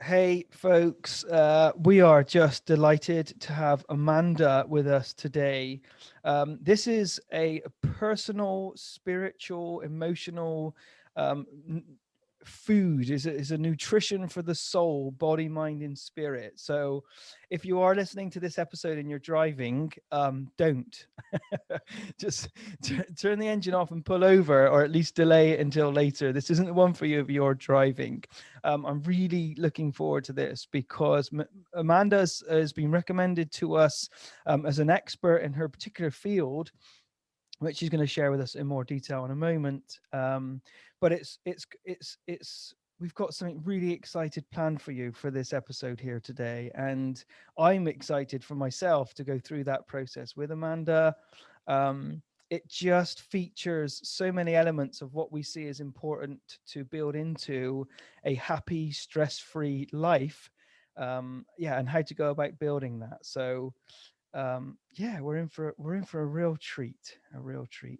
Hey, folks, we are just delighted to have Amanda with us today. This is a personal, spiritual, emotional food, is a nutrition for the soul, body, mind, and spirit. So if you are listening to this episode and you're driving, don't. Just turn the engine off and pull over, or at least delay it until later. This isn't the one for you if you're driving. I'm really looking forward to this because Amanda has been recommended to us as an expert in her particular field, which she's going to share with us in more detail in a moment. But it's we've got something really excited planned for you for this episode here today, and I'm excited for myself to go through that process with Amanda. It just features so many elements of what we see as important to build into a happy, stress-free life. And how to go about building that. So yeah, we're in for a real treat.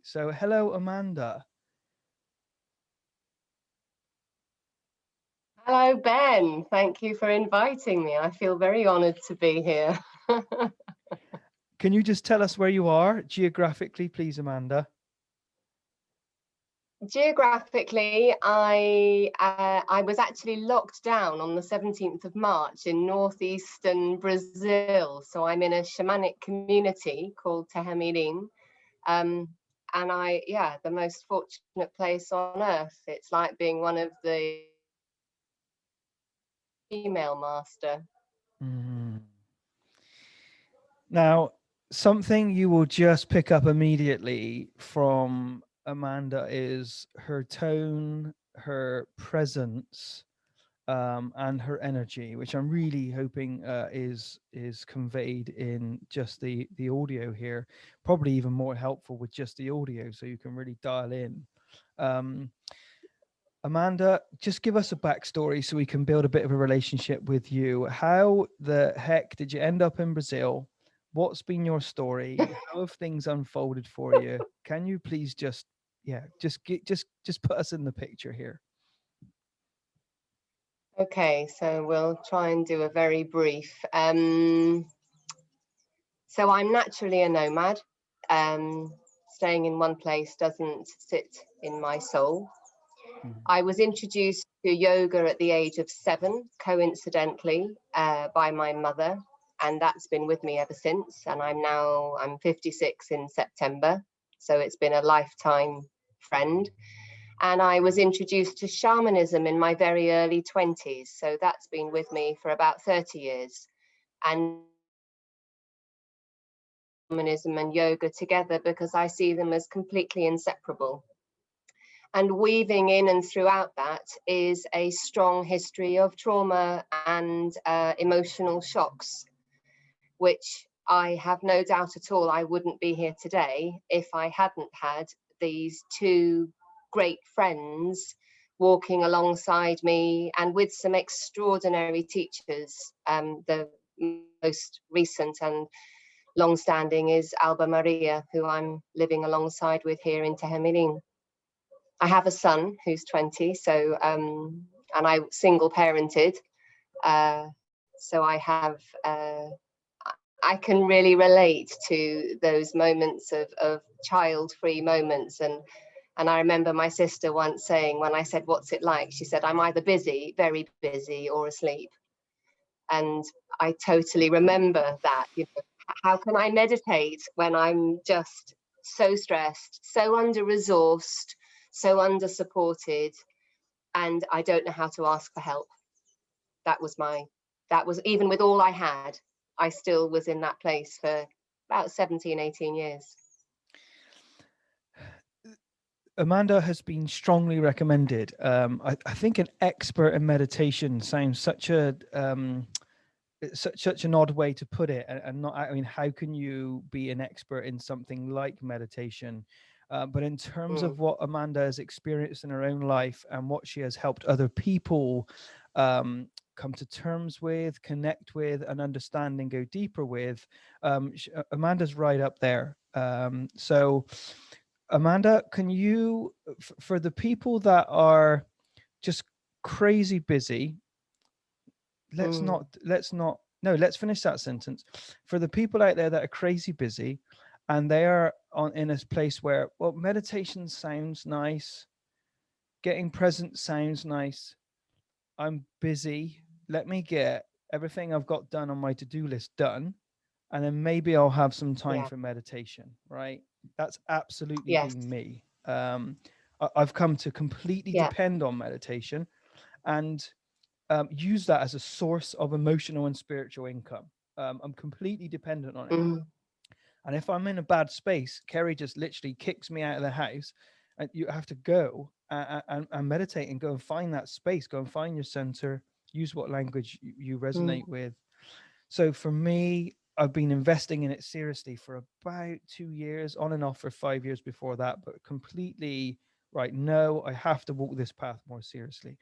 So hello, Amanda. Hello, Ben. Thank you for inviting me. I feel very honored to be here. Can you just tell us where you are geographically, please, Amanda? Geographically, I was actually locked down on the 17th of March in northeastern Brazil. So I'm in a shamanic community called Tehamirim. And the most fortunate place on earth. It's like being one of the female master. Mm. Now, something you will just pick up immediately from Amanda is her tone, her presence, and her energy, which I'm really hoping is conveyed in just the audio here. Probably even more helpful with just the audio, so you can really dial in. Um, Amanda, just give us a backstory so we can build a bit of a relationship with you. How the heck did you end up in Brazil? What's been your story? How have things unfolded for you? Can you please just put us in the picture here? Okay, so we'll try and do a very brief. So I'm naturally a nomad. Staying in one place doesn't sit in my soul. I was introduced to yoga at the age of 7, coincidentally, by my mother, and that's been with me ever since. And I'm 56 in September, so it's been a lifetime friend. And I was introduced to shamanism in my very early 20s, so that's been with me for about 30 years. And shamanism and yoga together because I see them as completely inseparable. And weaving in and throughout that is a strong history of trauma and emotional shocks, which I have no doubt at all I wouldn't be here today if I hadn't had these two great friends walking alongside me and with some extraordinary teachers. The most recent and long-standing is Alba Maria, who I'm living alongside with here in Tehamirim. I have a son who's 20, so and I single parented, so I can really relate to those moments of child-free moments. And I remember my sister once saying, when I said, "What's it like?" She said, "I'm either busy, very busy, or asleep." And I totally remember that. You know, how can I meditate when I'm just so stressed, so under-resourced, so under-supported, and I don't know how to ask for help? That was even with all I had, I still was in that place for about 17, 18 years. Amanda has been strongly recommended. I think an expert in meditation sounds such an odd way to put it, and not. I mean, how can you be an expert in something like meditation? But in terms Mm. of what Amanda has experienced in her own life and what she has helped other people come to terms with, connect with, and understand and go deeper with, Amanda's right up there. So Amanda, can you, for the people that are just crazy busy, Mm. let's finish that sentence. For the people out there that are crazy busy and they are in a place where, well, meditation sounds nice, getting present sounds nice, I'm busy, let me get everything I've got done on my to-do list done, and then maybe I'll have some time Yeah. for meditation, right? That's absolutely Yes. been me. I've come to completely Yeah. depend on meditation and use that as a source of emotional and spiritual income. I'm completely dependent on it. Mm. And if I'm in a bad space, Kerry just literally kicks me out of the house, and you have to go and meditate and go and find that space, go and find your center, use what language you Mm. resonate with. So for me, I've been investing in it seriously for about 2 years, on and off for 5 years before that, but completely right. No, I have to walk this path more seriously.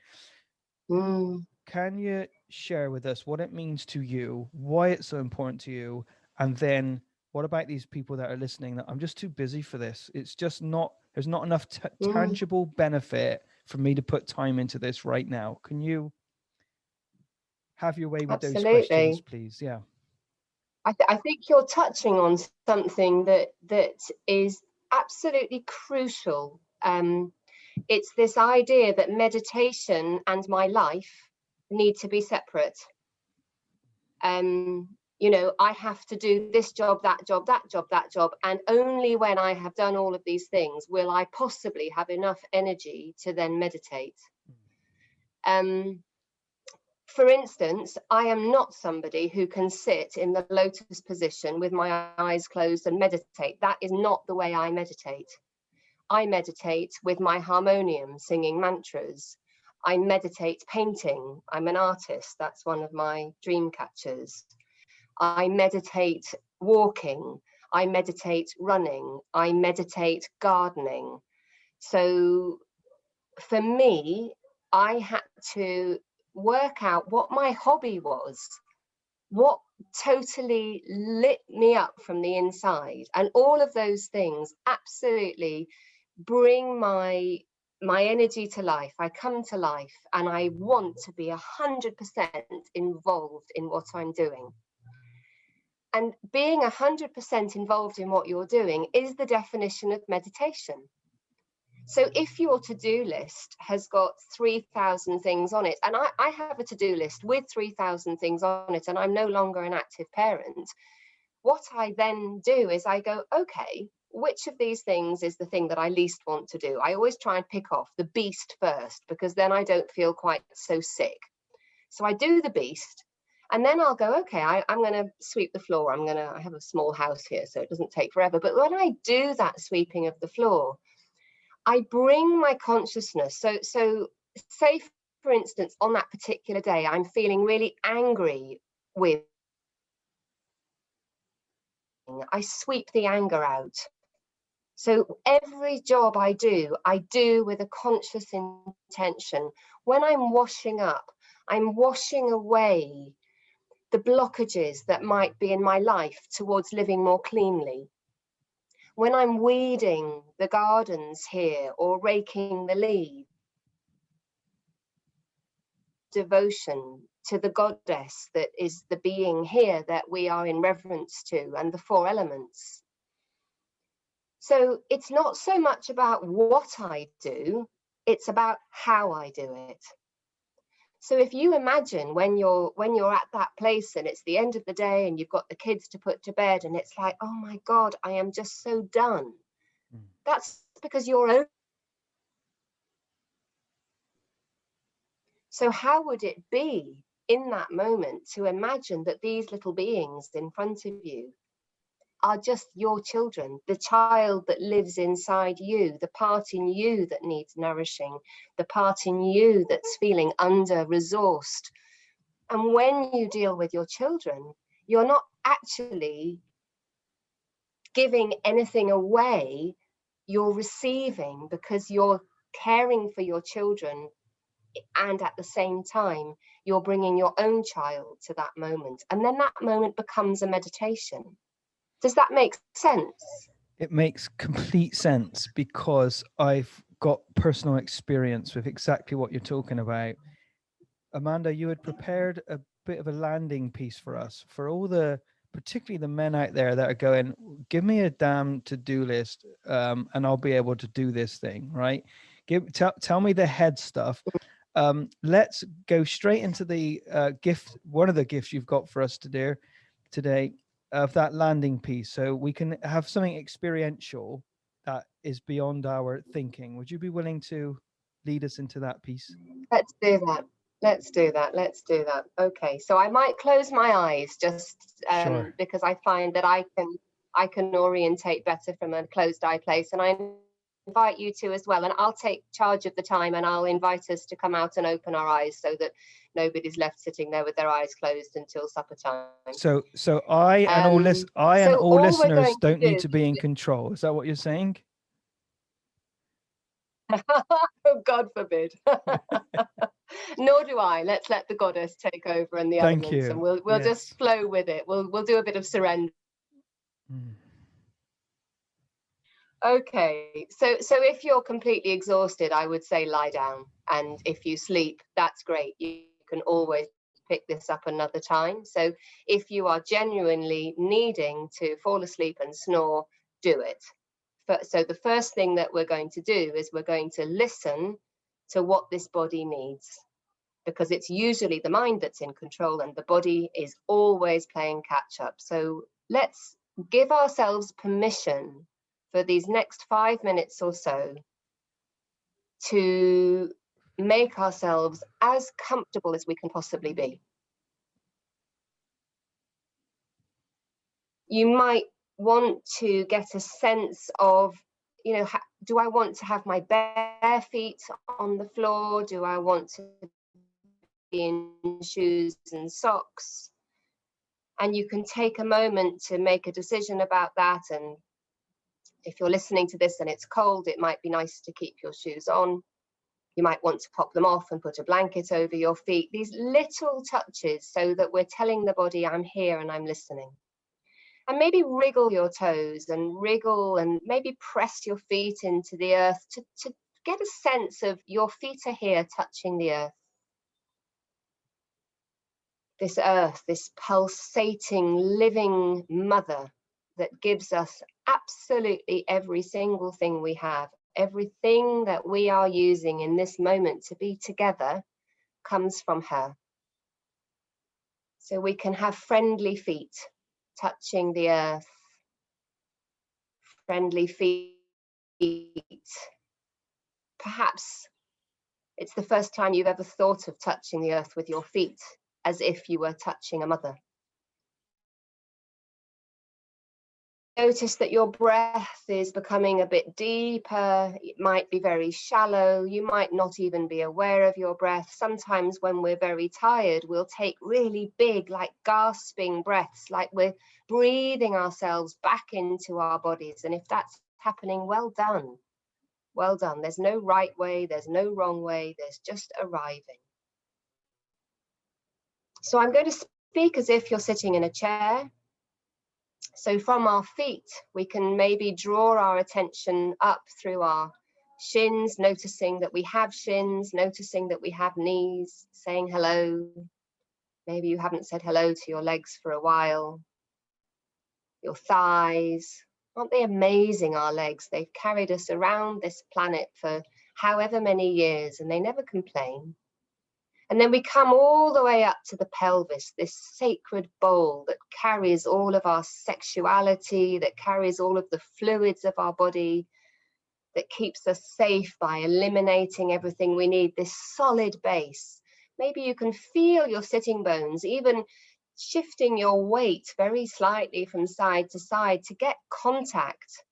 Mm. Can you share with us what it means to you, why it's so important to you, and then what about these people that are listening that I'm just too busy for this? It's just not, there's not enough Mm. tangible benefit for me to put time into this right now. Can you have your way with those questions, Absolutely. please? Yeah. I think you're touching on something that is absolutely crucial. It's this idea that meditation and my life need to be separate. I have to do this job, that job, that job, that job, and only when I have done all of these things will I possibly have enough energy to then meditate. Um, For instance, I am not somebody who can sit in the lotus position with my eyes closed and meditate. That is not the way I meditate. I meditate with my harmonium, singing mantras. I meditate painting. I'm an artist. That's one of my dream catchers. I meditate walking. I meditate running. I meditate gardening. So for me, I had to work out what my hobby was, what totally lit me up from the inside. And all of those things absolutely bring my energy to life. I come to life and I want to be 100% involved in what I'm doing. And being 100% involved in what you're doing is the definition of meditation. So if your to-do list has got 3,000 things on it, and I have a to-do list with 3,000 things on it, and I'm no longer an active parent, what I then do is I go, okay, which of these things is the thing that I least want to do? I always try and pick off the beast first, because then I don't feel quite so sick. So I do the beast, and then I'll go, okay, I'm going to sweep the floor. I have a small house here, so it doesn't take forever. But when I do that sweeping of the floor, I bring my consciousness. So say, for instance, on that particular day, I'm feeling really angry with, I sweep the anger out. So every job I do with a conscious intention. When I'm washing up, I'm washing away the blockages that might be in my life towards living more cleanly. When I'm weeding the gardens here or raking the leaves, devotion to the goddess that is the being here that we are in reverence to, and the four elements. So it's not so much about what I do, it's about how I do it. So if you imagine when you're at that place and it's the end of the day and you've got the kids to put to bed and it's like, oh my God, I am just so done. That's because you're own. So how would it be in that moment to imagine that these little beings in front of you are just your children, the child that lives inside you, the part in you that needs nourishing, the part in you that's feeling under-resourced. And when you deal with your children, you're not actually giving anything away, you're receiving, because you're caring for your children, and at the same time you're bringing your own child to that moment, and then that moment becomes a meditation. Does that make sense? It makes complete sense because I've got personal experience with exactly what you're talking about. Amanda, you had prepared a bit of a landing piece for us, for all the, particularly the men out there that are going, give me a damn to-do list, and I'll be able to do this thing, right? Tell me the head stuff. Let's go straight into the gift, one of the gifts you've got for us today, of that landing piece, so we can have something experiential that is beyond our thinking. Would you be willing to lead us into that piece? Let's do that. Let's do that. Let's do that. Okay, so I might close my eyes just Sure. because I find that I can orientate better from a closed eye place, and I invite you to as well. And I'll take charge of the time, and I'll invite us to come out and open our eyes so that nobody's left sitting there with their eyes closed until supper time. So I and So all all we're listeners going to don't need do, to be in control. Is that what you're saying? oh, God forbid. Nor do I. Let's let the goddess take over and the Thank elements, you. and we'll Yes. just flow with it. We'll do a bit of surrender. Mm. Okay, so if you're completely exhausted, I would say lie down, and if you sleep, that's great. You can always pick this up another time. So if you are genuinely needing to fall asleep and snore, do it. So the first thing that we're going to do is we're going to listen to what this body needs, because it's usually the mind that's in control and the body is always playing catch up. So let's give ourselves permission for these next 5 minutes or so to make ourselves as comfortable as we can possibly be. You might want to get a sense of, you know, do I want to have my bare feet on the floor? Do I want to be in shoes and socks? And you can take a moment to make a decision about that. And if you're listening to this and it's cold, it might be nice to keep your shoes on. You might want to pop them off and put a blanket over your feet. These little touches so that we're telling the body, I'm here and I'm listening. And maybe wriggle your toes and wriggle and maybe press your feet into the earth to get a sense of your feet are here touching the earth. This earth, this pulsating, living mother that gives us absolutely every single thing we have. Everything that we are using in this moment to be together comes from her. So we can have friendly feet touching the earth, friendly feet. Perhaps it's the first time you've ever thought of touching the earth with your feet, as if you were touching a mother. Notice that your breath is becoming a bit deeper. It might be very shallow. You might not even be aware of your breath. Sometimes when we're very tired, we'll take really big, like gasping breaths, like we're breathing ourselves back into our bodies. And if that's happening, well done. Well done. There's no right way. There's no wrong way. There's just arriving. So I'm going to speak as if you're sitting in a chair. So from our feet, we can maybe draw our attention up through our shins, noticing that we have shins, noticing that we have knees, saying hello. Maybe you haven't said hello to your legs for a while. Your thighs. Aren't they amazing, our legs? They've carried us around this planet for however many years, and they never complain. And then we come all the way up to the pelvis, this sacred bowl that carries all of our sexuality, that carries all of the fluids of our body, that keeps us safe by eliminating everything we need, this solid base. Maybe you can feel your sitting bones, even shifting your weight very slightly from side to side to get contact.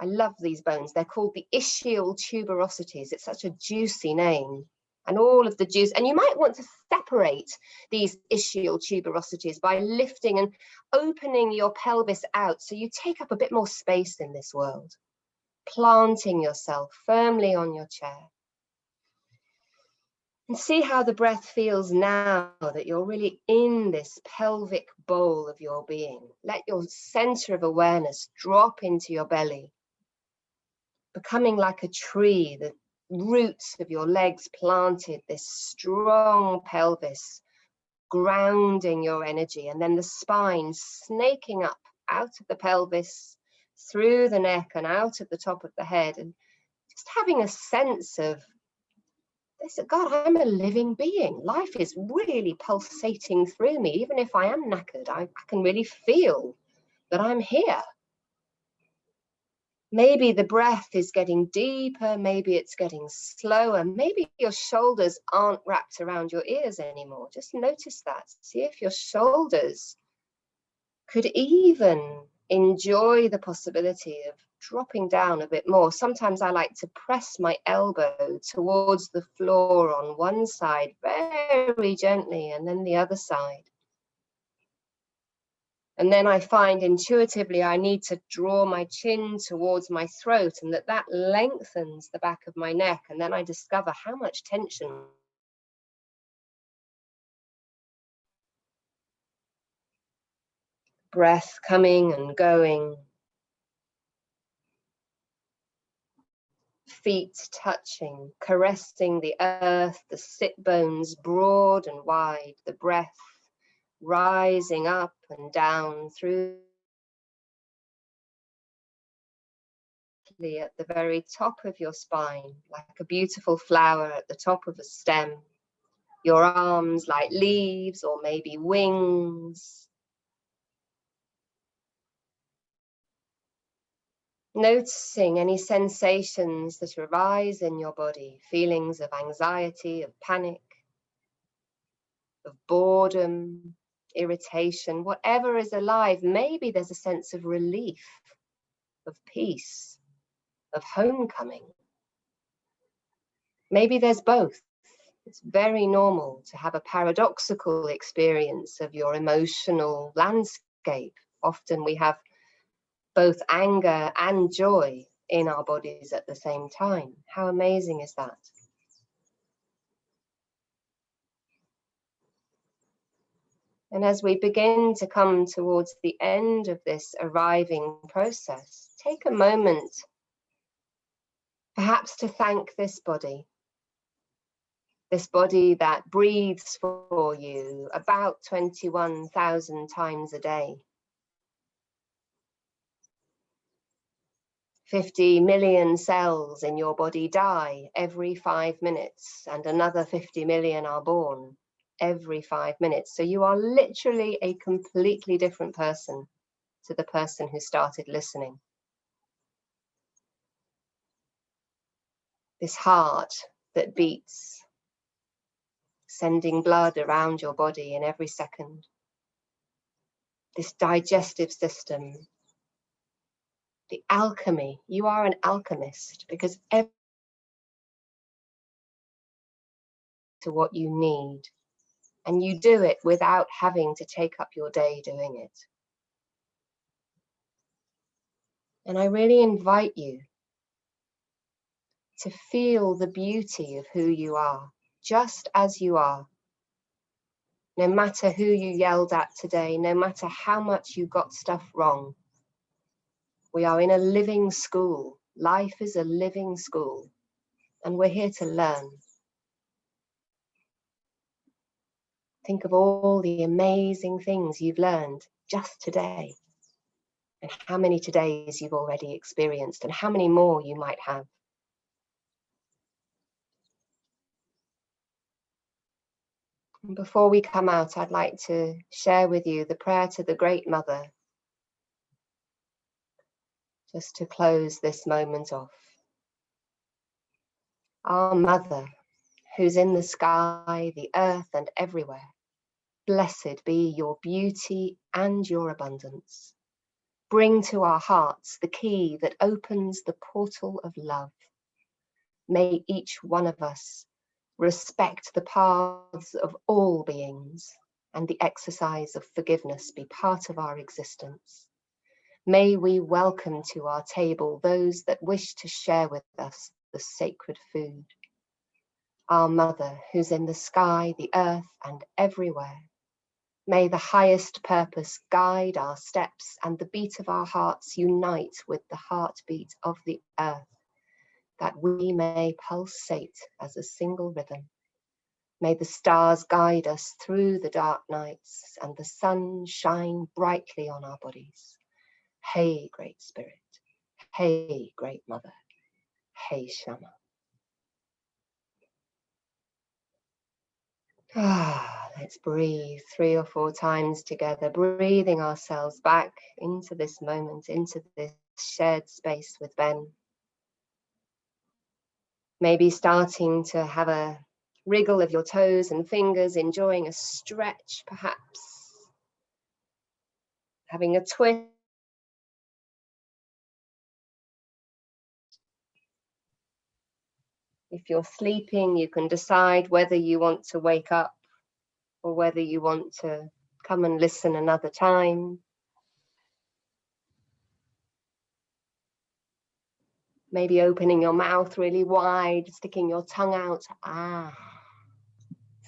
I love these bones. They're called the ischial tuberosities. It's such a juicy name. And all of the juice, and you might want to separate these ischial tuberosities by lifting and opening your pelvis out so you take up a bit more space in this world, planting yourself firmly on your chair. And see how the breath feels now that you're really in this pelvic bowl of your being. Let your center of awareness drop into your belly, becoming like a tree, the roots of your legs planted, this strong pelvis grounding your energy, and then the spine snaking up out of the pelvis, through the neck and out of the top of the head, and just having a sense of this, God, I'm a living being. Life is really pulsating through me. Even if I am knackered, I can really feel that I'm here. Maybe the breath is getting deeper, maybe it's getting slower, maybe your shoulders aren't wrapped around your ears anymore. Just notice that. See if your shoulders could even enjoy the possibility of dropping down a bit more. Sometimes I like to press my elbow towards the floor on one side very gently, and then the other side. And then I find intuitively I need to draw my chin towards my throat, and that lengthens the back of my neck. And then I discover how much tension. Breath coming and going. Feet touching, caressing the earth, the sit bones broad and wide, the breath rising up and down through at the very top of your spine, like a beautiful flower at the top of a stem. Your arms like leaves or maybe wings. Noticing any sensations that arise in your body, feelings of anxiety, of panic, of boredom, irritation, whatever is alive. Maybe there's a sense of relief, of peace, of homecoming. Maybe there's both. It's very normal to have a paradoxical experience of your emotional landscape. Often we have both anger and joy in our bodies at the same time. How amazing is that? And as we begin to come towards the end of this arriving process, take a moment perhaps to thank this body that breathes for you about 21,000 times a day. 50 million cells in your body die every 5 minutes, and another 50 million are born every 5 minutes. So you are literally a completely different person to the person who started listening. This heart that beats, sending blood around your body in every second. This digestive system, the alchemy. You are an alchemist because to what you need, and you do it without having to take up your day doing it. And I really invite you to feel the beauty of who you are, just as you are. No matter who you yelled at today, no matter how much you got stuff wrong, we are in a living school. Life is a living school, and we're here to learn. Think of all the amazing things you've learned just today, and how many todays you've already experienced, and how many more you might have. And before we come out, I'd like to share with you the prayer to the Great Mother, just to close this moment off. Our Mother, who's in the sky, the earth, and everywhere, blessed be your beauty and your abundance. Bring to our hearts the key that opens the portal of love. May each one of us respect the paths of all beings, and the exercise of forgiveness be part of our existence. May we welcome to our table those that wish to share with us the sacred food. Our Mother, who's in the sky, the earth, and everywhere, may the highest purpose guide our steps, and the beat of our hearts unite with the heartbeat of the earth, that we may pulsate as a single rhythm. May the stars guide us through the dark nights and the sun shine brightly on our bodies. Hey, Great Spirit. Hey, Great Mother. Hey, Shama. Let's breathe 3 or 4 times together, breathing ourselves back into this moment, into this shared space with Ben. Maybe starting to have a wriggle of your toes and fingers, enjoying a stretch perhaps. Having a twist. If you're sleeping, you can decide whether you want to wake up or whether you want to come and listen another time. Maybe opening your mouth really wide, sticking your tongue out,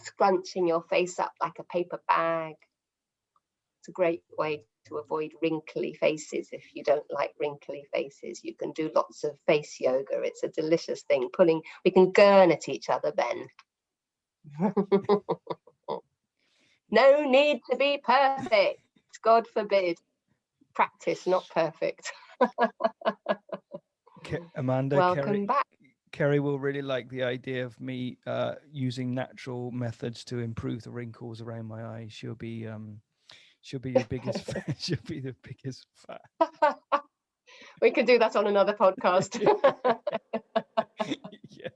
scrunching your face up like a paper bag. It's a great way to avoid wrinkly faces. If you don't like wrinkly faces, you can do lots of face yoga. It's a delicious thing. We can gurn at each other, Ben. No need to be perfect. God forbid. Practice, not perfect. Amanda, welcome back. Kerry will really like the idea of me using natural methods to improve the wrinkles around my eyes. She'll be your biggest fan. She'll be the biggest fan. We can do that on another podcast. Yes.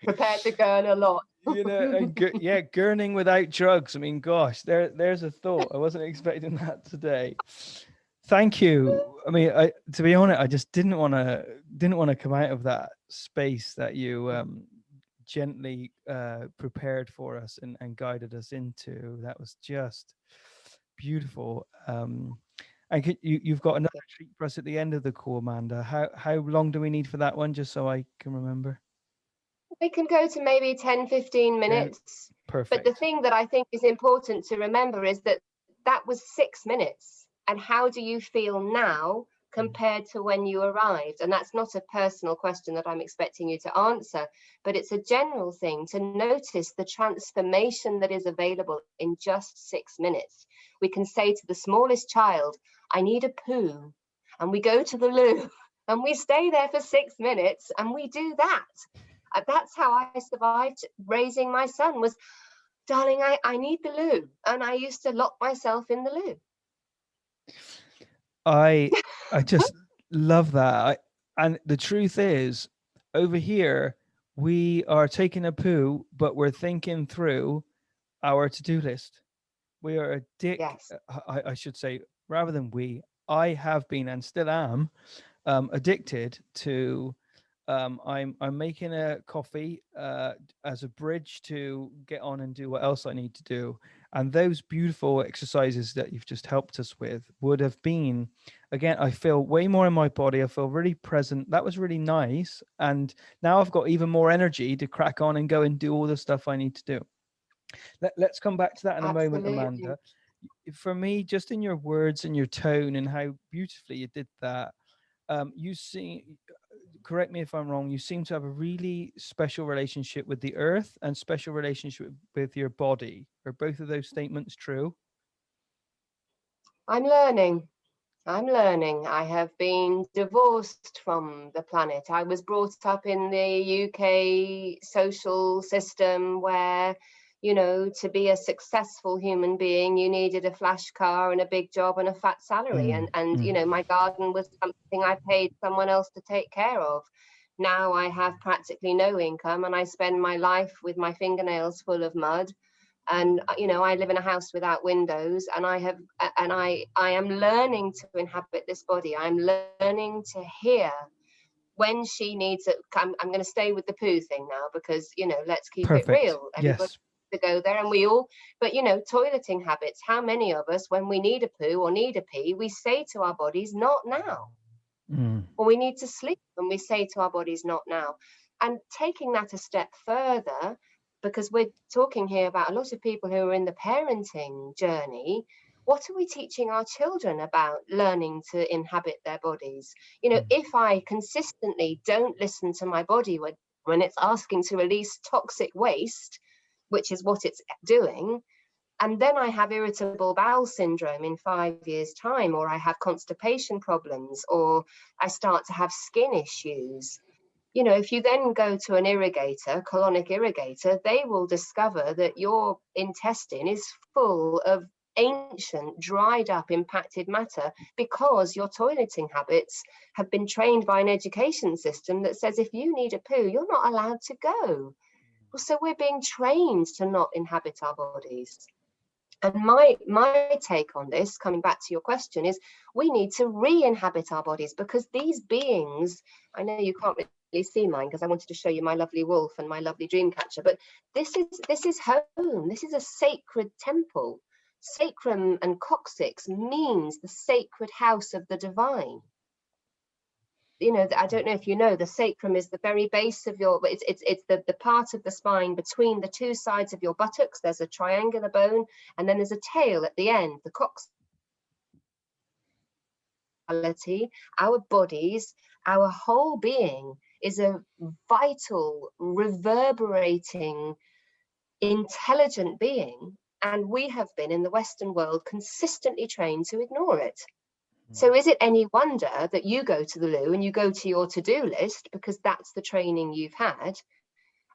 Prepared to gurn a lot. And gurning without drugs. I mean, gosh, there's a thought. I wasn't expecting that today. Thank you. I mean, to be honest, I just didn't want to come out of that space that you gently prepared for us and guided us into. That was just beautiful. And you've got another treat for us at the end of the call, Amanda. How long do we need for that one, just so I can remember? We can go to maybe 10-15 minutes. Perfect. But the thing that I think is important to remember is that was 6 minutes. And how do you feel now compared to when you arrived? And that's not a personal question that I'm expecting you to answer, but it's a general thing to notice the transformation that is available in just 6 minutes. We can say to the smallest child, I need a poo. And we go to the loo and we stay there for 6 minutes and we do that. That's how I survived raising my son was, darling, I need the loo. And I used to lock myself in the loo. I just love that. And the truth is, over here, we are taking a poo, but we're thinking through our to-do list. We are Yes. I should say, rather than I have been and still am addicted to I'm making a coffee as a bridge to get on and do what else I need to do. And those beautiful exercises that you've just helped us with would have been, again, I feel way more in my body. I feel really present. That was really nice. And now I've got even more energy to crack on and go and do all the stuff I need to do. Let's come back to that in a moment, Amanda. For me, just in your words and your tone and how beautifully you did that, you see, correct me if I'm wrong, you seem to have a really special relationship with the earth and special relationship with your body. Are both of those statements true? I'm learning. I have been divorced from the planet. I was brought up in the UK social system where, to be a successful human being, you needed a flash car and a big job and a fat salary. And my garden was something I paid someone else to take care of. Now I have practically no income and I spend my life with my fingernails full of mud. And I live in a house without windows, and I am learning to inhabit this body. I'm learning to hear when she needs it. I'm going to stay with the poo thing now because let's keep it real. Everybody to go there, and we all. But toileting habits. How many of us, when we need a poo or need a pee, we say to our bodies, "Not now," or we need to sleep, and we say to our bodies, "Not now." And taking that a step further, because we're talking here about a lot of people who are in the parenting journey, what are we teaching our children about learning to inhabit their bodies? If I consistently don't listen to my body when it's asking to release toxic waste, which is what it's doing, and then I have irritable bowel syndrome in 5 years' time, or I have constipation problems, or I start to have skin issues. If you then go to an irrigator, colonic irrigator, they will discover that your intestine is full of ancient, dried up, impacted matter, because your toileting habits have been trained by an education system that says if you need a poo, you're not allowed to go. So we're being trained to not inhabit our bodies. And my take on this, coming back to your question, is we need to re-inhabit our bodies, because these beings, I know you can't really see mine because I wanted to show you my lovely wolf and my lovely dream catcher, but this is home. This is a sacred temple. Sacrum and coccyx means the sacred house of the divine. I don't know if you know, the sacrum is the very base of your, it's the part of the spine between the two sides of your buttocks. There's a triangular bone, and then there's a tail at the end. The coccyx, our bodies, our whole being is a vital, reverberating, intelligent being, and we have been in the Western world consistently trained to ignore it. So is it any wonder that you go to the loo and you go to your to-do list, because that's the training you've had?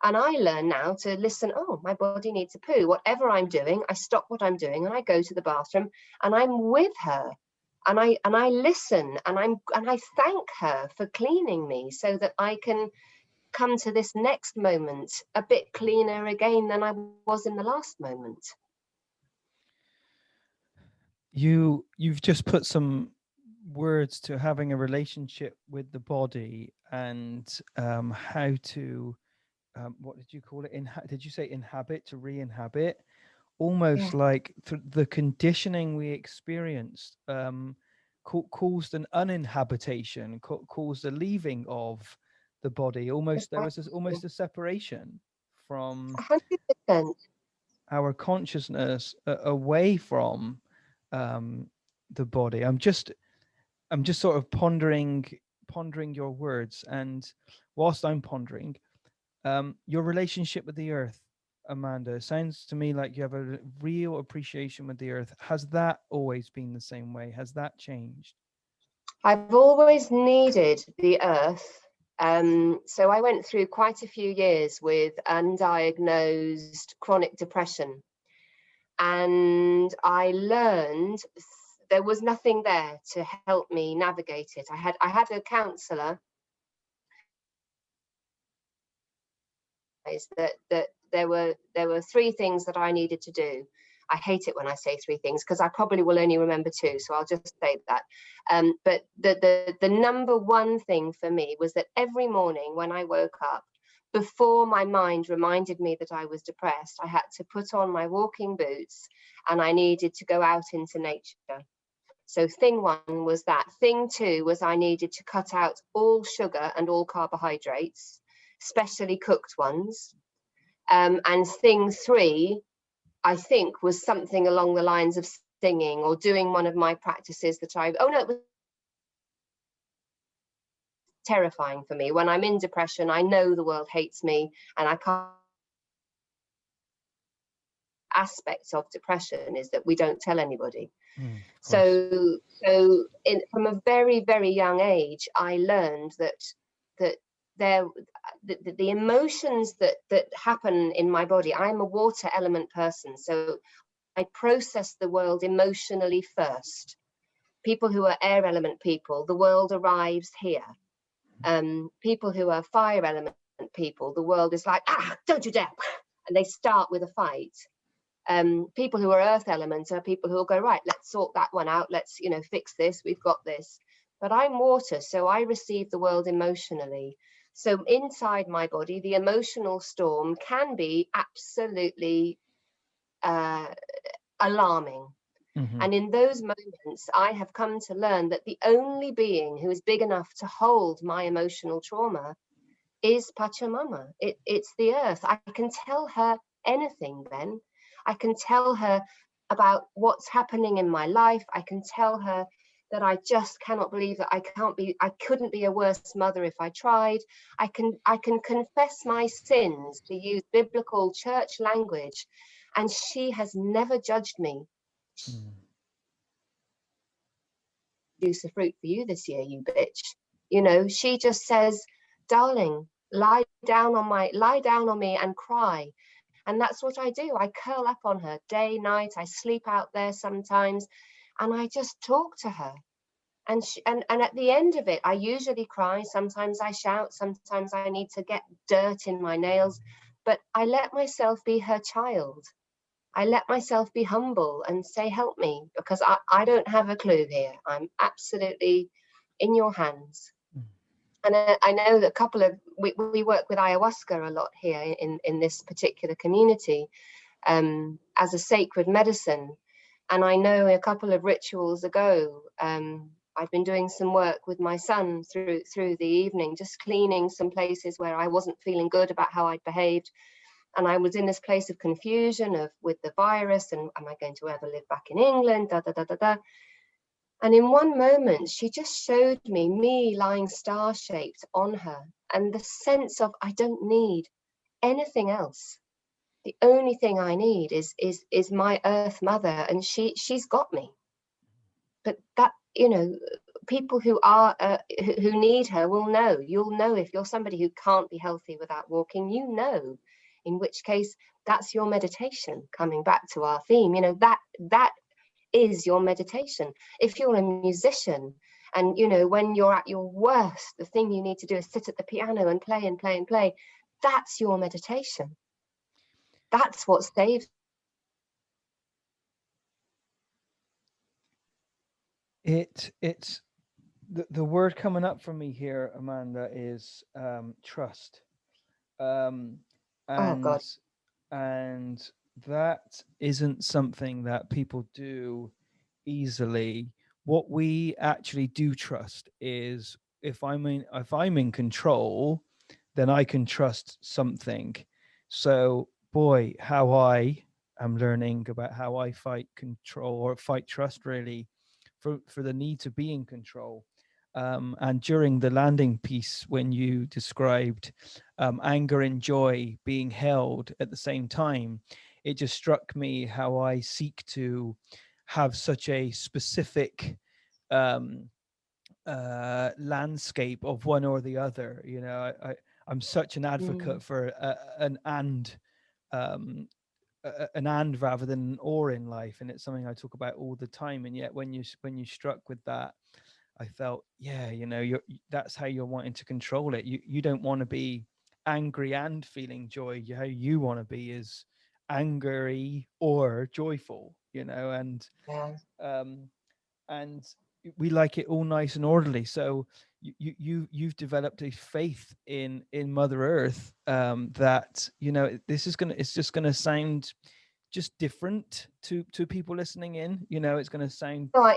And I learn now to listen. Oh, my body needs a poo. Whatever I'm doing, I stop what I'm doing and I go to the bathroom and I'm with her, and I listen, and I thank her for cleaning me, so that I can come to this next moment a bit cleaner again than I was in the last moment. You've just put some words to having a relationship with the body, and how to what did you call it? Did you say inhabit, to re-inhabit? Yeah. Almost like the conditioning we experienced caused an uninhabitation, caused a leaving of the body. Almost there was almost a separation from 100%. our consciousness away from um, the body. I'm just sort of pondering your words, and whilst I'm pondering your relationship with the earth, Amanda, it sounds to me like you have a real appreciation with the earth. Has that always been the same way? Has that changed? I've always needed the earth. So I went through quite a few years with undiagnosed chronic depression, and I learned there was nothing there to help me navigate it. I had a counsellor that there were three things that I needed to do. I hate it when I say three things, because I probably will only remember two, so I'll just say that. But the number one thing for me was that every morning when I woke up, before my mind reminded me that I was depressed, I had to put on my walking boots and I needed to go out into nature. So thing one was that. Thing two was I needed to cut out all sugar and all carbohydrates, especially cooked ones. And thing three, I think, was something along the lines of singing or doing one of my practices that it was terrifying for me. When I'm in depression, I know the world hates me, and I can't. Aspects of depression is that we don't tell anybody. So from a very, very young age, I learned that the emotions that happen in my body. I'm a water element person, so I process the world emotionally first. People who are air element people, the world arrives here. People who are fire element people, the world is like, don't you dare, and they start with a fight. People who are earth element are people who will go, right, let's sort that one out, let's fix this, we've got this. But I'm water, so I receive the world emotionally. So inside my body, the emotional storm can be absolutely alarming. Mm-hmm. And in those moments, I have come to learn that the only being who is big enough to hold my emotional trauma is Pachamama. It's the earth. I can tell her anything then. I can tell her about what's happening in my life. I can tell her that I just cannot believe that I couldn't be a worse mother if I tried. I can confess my sins, to use biblical church language, and she has never judged me. Mm. Juice of fruit for you this year, you bitch. You know, she just says, darling, lie down on me and cry. And that's what I do. I curl up on her day, night. I sleep out there sometimes, and I just talk to her. And at the end of it, I usually cry. Sometimes I shout. Sometimes I need to get dirt in my nails. But I let myself be her child. I let myself be humble and say, help me, because I don't have a clue here. I'm absolutely in your hands. Mm. And I know that a couple of, we work with ayahuasca a lot here in this particular community, as a sacred medicine. And I know a couple of rituals ago, I've been doing some work with my son through the evening, just cleaning some places where I wasn't feeling good about how I'd behaved. And I was in this place of confusion with the virus, and am I going to ever live back in England? Da, da, da, da, da. And in one moment, she just showed me lying star-shaped on her, and the sense of, I don't need anything else. The only thing I need is my Earth Mother, and she's got me. But that, you know, people who are who need her will know. You'll know if you're somebody who can't be healthy without walking. You know, in which case that's your meditation. Coming back to our theme, you know, that is your meditation. If you're a musician, and you know, when you're at your worst, the thing you need to do is sit at the piano and play and play and play. That's your meditation. That's what saves. It's the word coming up for me here, Amanda, is trust. Um, Oh and God. and that isn't something that people do easily. What we actually do trust is, if I'm in control, then I can trust something. So boy, how I am learning about how I fight control, or fight trust, really, for the need to be in control. And during the landing piece, when you described anger and joy being held at the same time, it just struck me how I seek to have such a specific um, landscape of one or the other. You know, I'm such an Mm. advocate for um, an and rather than an or in life, and it's something I talk about all the time. And yet, when you struck with that, I felt, yeah, you know, that's how you're wanting to control it. You don't want to be angry and feeling joy. How you want to be is angry or joyful, you know, Yeah. um, and we like it all nice and orderly. So you've developed a faith in Mother Earth, that, you know, it's just gonna sound just different to people listening in. You know, it's gonna sound. No,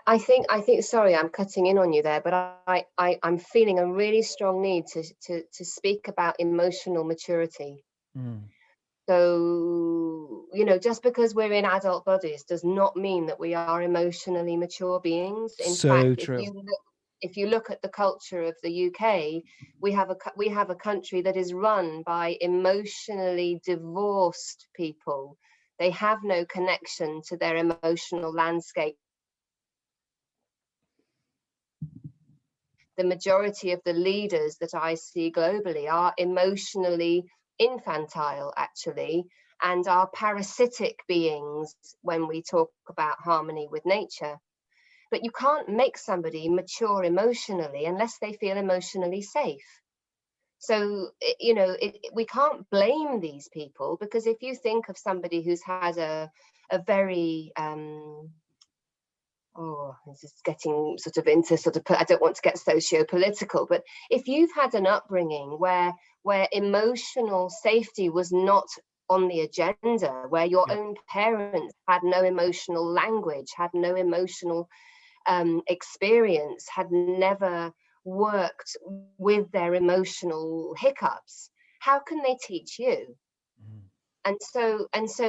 I think, sorry, I'm cutting in on you there, but I'm feeling a really strong need to speak about emotional maturity. Mm, So, you know, just because we're in adult bodies does not mean that we are emotionally mature beings. In so fact, true. if you look at the culture of the UK, we have a country that is run by emotionally divorced people. They have no connection to their emotional landscape. The majority of the leaders that I see globally are emotionally infantile, actually, and are parasitic beings when we talk about harmony with nature. But you can't make somebody mature emotionally unless they feel emotionally safe. So, you know, we can't blame these people, because if you think of somebody who's had a very oh, this is getting sort of into sort of, I don't want to get socio-political, but if you've had an upbringing where emotional safety was not on the agenda, where your Yep. own parents had no emotional language, had no emotional experience, had never worked with their emotional hiccups, how can they teach you? Mm. And so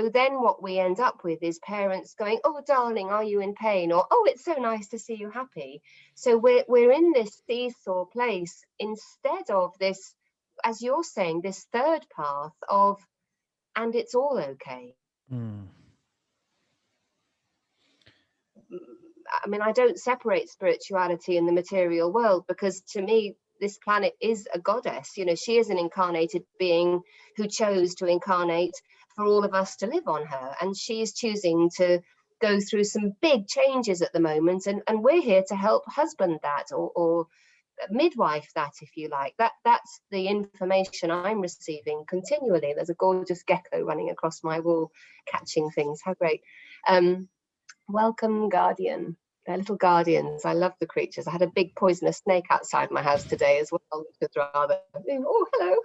then what we end up with is parents going, oh darling, are you in pain? Or, oh, it's so nice to see you happy. So we're in this seesaw place instead of this, as you're saying, this third path of, and it's all okay. I mean, I don't separate spirituality and the material world, because to me, this planet is a goddess. You know, she is an incarnated being who chose to incarnate for all of us to live on her. And she is choosing to go through some big changes at the moment. And we're here to help husband that, or midwife that, if you like. That's the information I'm receiving continually. There's a gorgeous gecko running across my wall, catching things. How great. Welcome, guardian. They're little guardians. I love the creatures. I had a big poisonous snake outside my house today as well, which was rather, oh, hello.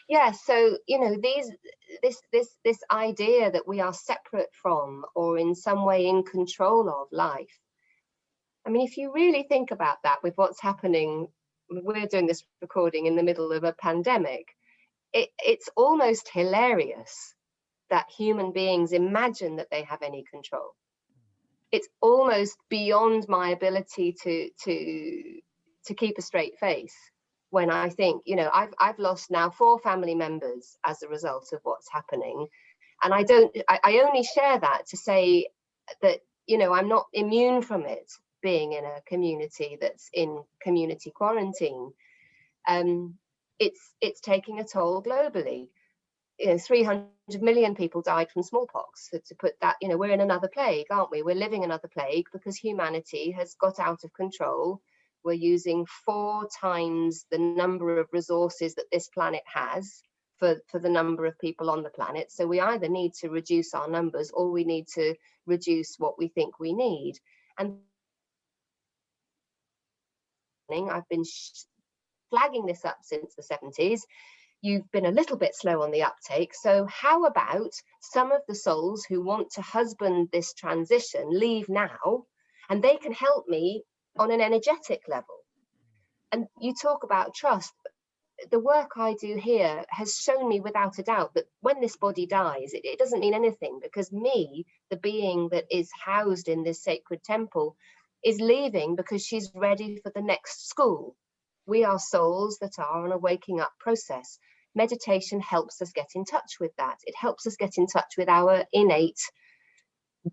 Yeah, so, you know, this idea that we are separate from, or in some way in control of life. I mean, if you really think about that with what's happening, we're doing this recording in the middle of a pandemic. It's almost hilarious that human beings imagine that they have any control. It's almost beyond my ability to keep a straight face when I think, you know, I've lost now 4 family members as a result of what's happening. And I only share that to say that, you know, I'm not immune from it, being in a community that's in community quarantine. It's taking a toll globally. You know, 300 million people died from smallpox. So to put that, you know, we're in another plague, aren't we? We're living another plague because humanity has got out of control. We're using 4 times the number of resources that this planet has for the number of people on the planet. So we either need to reduce our numbers, or we need to reduce what we think we need. And I've been flagging this up since the 70s. You've been a little bit slow on the uptake. So how about some of the souls who want to husband this transition leave now, and they can help me on an energetic level? And you talk about trust. The work I do here has shown me without a doubt that when this body dies, it doesn't mean anything, because me, the being that is housed in this sacred temple, is leaving because she's ready for the next school. We are souls that are on a waking up process. Meditation helps us get in touch with that. It helps us get in touch with our innate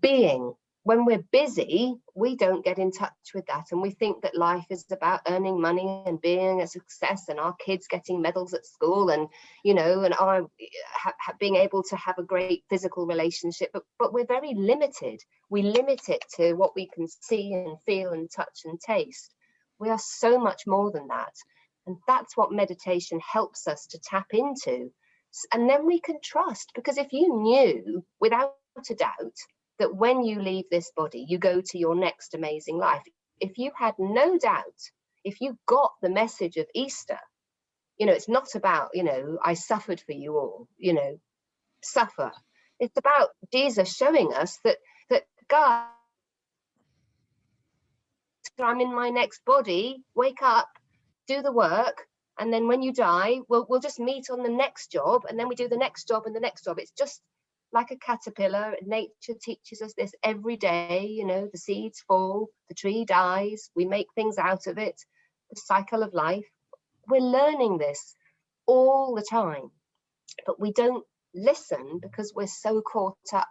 being. When we're busy, we don't get in touch with that. And we think that life is about earning money and being a success, and our kids getting medals at school, and, you know, and our being able to have a great physical relationship. But we're very limited. We limit it to what we can see and feel and touch and taste. We are so much more than that. And that's what meditation helps us to tap into. And then we can trust, because if you knew without a doubt that when you leave this body, you go to your next amazing life, if you had no doubt, if you got the message of Easter, you know, it's not about, you know, I suffered for you all, you know, suffer. It's about Jesus showing us that God, I'm in my next body, wake up, do the work, and then when you die, we'll just meet on the next job, and then we do the next job and the next job. It's just like a caterpillar. Nature teaches us this every day. You know, the seeds fall, the tree dies, we make things out of it, the cycle of life. We're learning this all the time, but we don't listen because we're so caught up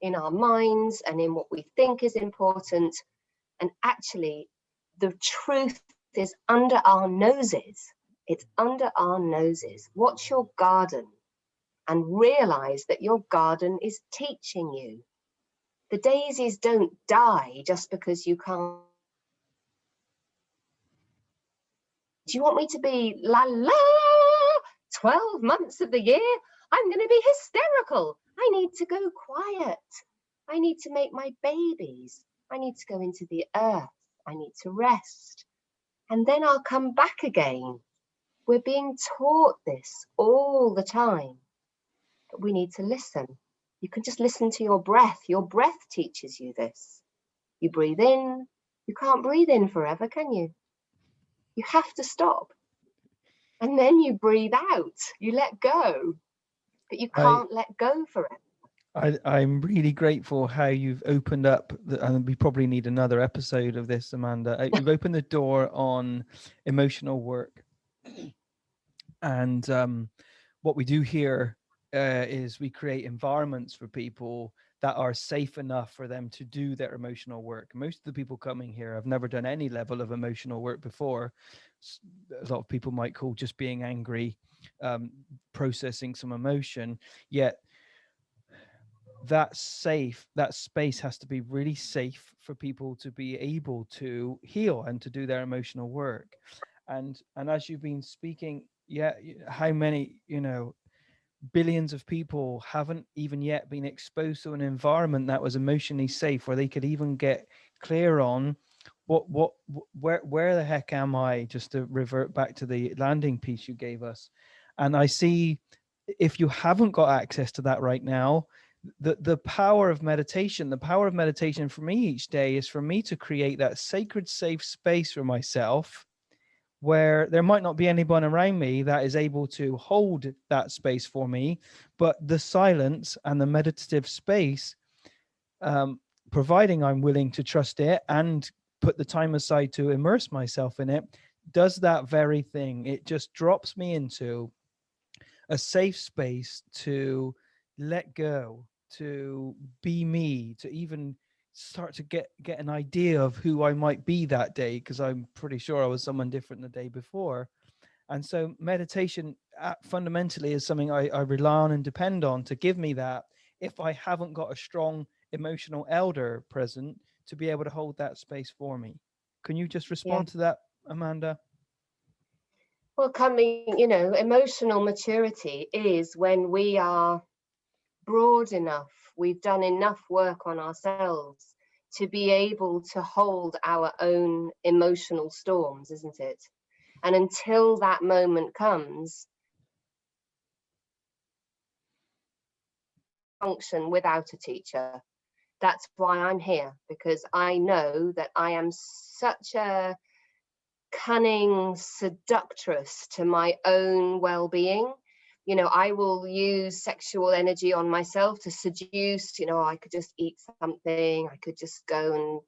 in our minds and in what we think is important. And actually, the truth is under our noses. It's under our noses. Watch your garden and realize that your garden is teaching you. The daisies don't die just because you can't. Do you want me to be la la 12 months of the year? I'm going to be hysterical. I need to go quiet. I need to make my babies. I need to go into the earth. I need to rest. And then I'll come back again. We're being taught this all the time. But we need to listen. You can just listen to your breath. Your breath teaches you this. You breathe in. You can't breathe in forever, can you? You have to stop. And then you breathe out. You let go. but you I can't let go forever. I'm really grateful how you've opened up, and we probably need another episode of this, Amanda. You've opened the door on emotional work, and what we do here is we create environments for people that are safe enough for them to do their emotional work. Most of the people coming here have never done any level of emotional work before. A lot of people might call just being angry, processing some emotion, yet that space has to be really safe for people to be able to heal and to do their emotional work. And as you've been speaking, yeah, how many, billions of people haven't even yet been exposed to an environment that was emotionally safe, where they could even get clear on where the heck am I, just to revert back to the landing piece you gave us. And I see, if you haven't got access to that right now, the power of meditation, for me each day is for me to create that sacred safe space for myself, where there might not be anyone around me that is able to hold that space for me, but the silence and the meditative space, providing I'm willing to trust it and put the time aside to immerse myself in it, does that very thing. It just drops me into a safe space to let go, to be me, to even start to get an idea of who I might be that day, because I'm pretty sure I was someone different the day before. And so meditation fundamentally is something I rely on and depend on to give me that, if I haven't got a strong emotional elder present to be able to hold that space for me. Can you just Yeah. respond to that, Amanda? Well, emotional maturity is when we are broad enough, we've done enough work on ourselves to be able to hold our own emotional storms, isn't it? And until that moment comes, function without a teacher. That's why I'm here, because I know that I am such a cunning seductress to my own well-being. I will use sexual energy on myself to seduce. I could just eat something, I could just go and,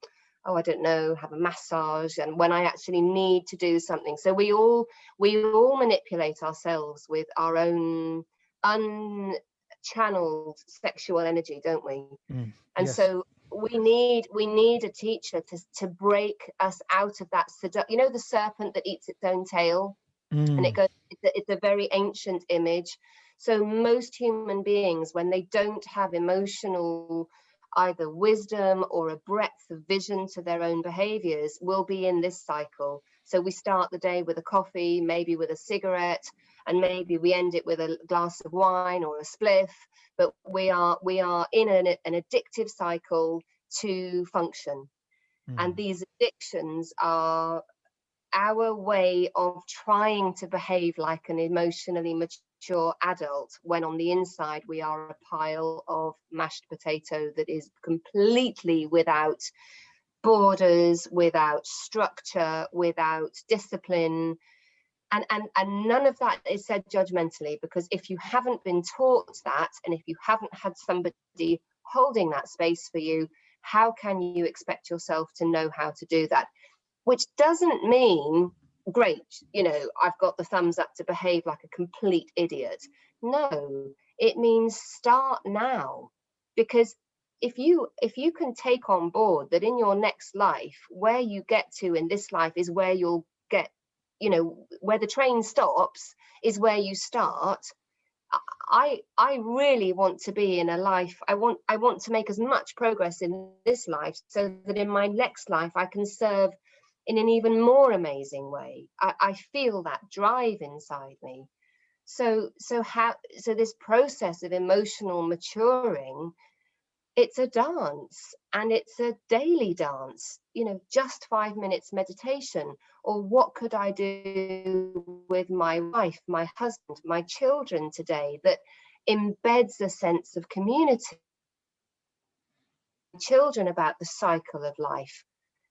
I don't know, have a massage, and when I actually need to do something. So we all manipulate ourselves with our own unchanneled sexual energy, don't we? And Yes. so we need a teacher to break us out of that the serpent that eats its own tail. And Mm. it's a very ancient image. So most human beings, when they don't have emotional either wisdom or a breadth of vision to their own behaviors, will be in this cycle. So we start the day with a coffee, maybe with a cigarette, and maybe we end it with a glass of wine or a spliff, but we are in an addictive cycle to function. And these addictions are our way of trying to behave like an emotionally mature adult, when on the inside we are a pile of mashed potato that is completely without borders, without structure, without discipline. And none of that is said judgmentally, because if you haven't been taught that, and if you haven't had somebody holding that space for you, how can you expect yourself to know how to do that? Which doesn't mean, great, I've got the thumbs up to behave like a complete idiot. No, it means start now. Because if you can take on board that in your next life, where you get to in this life is where you'll get, where the train stops is where you start. I really want to be in a life. I want to make as much progress in this life, so that in my next life I can serve in an even more amazing way. I feel that drive inside me. So this process of emotional maturing, it's a dance, and it's a daily dance. Just 5 minutes meditation, or what could I do with my wife, my husband, my children today that embeds a sense of community? Children about the cycle of life.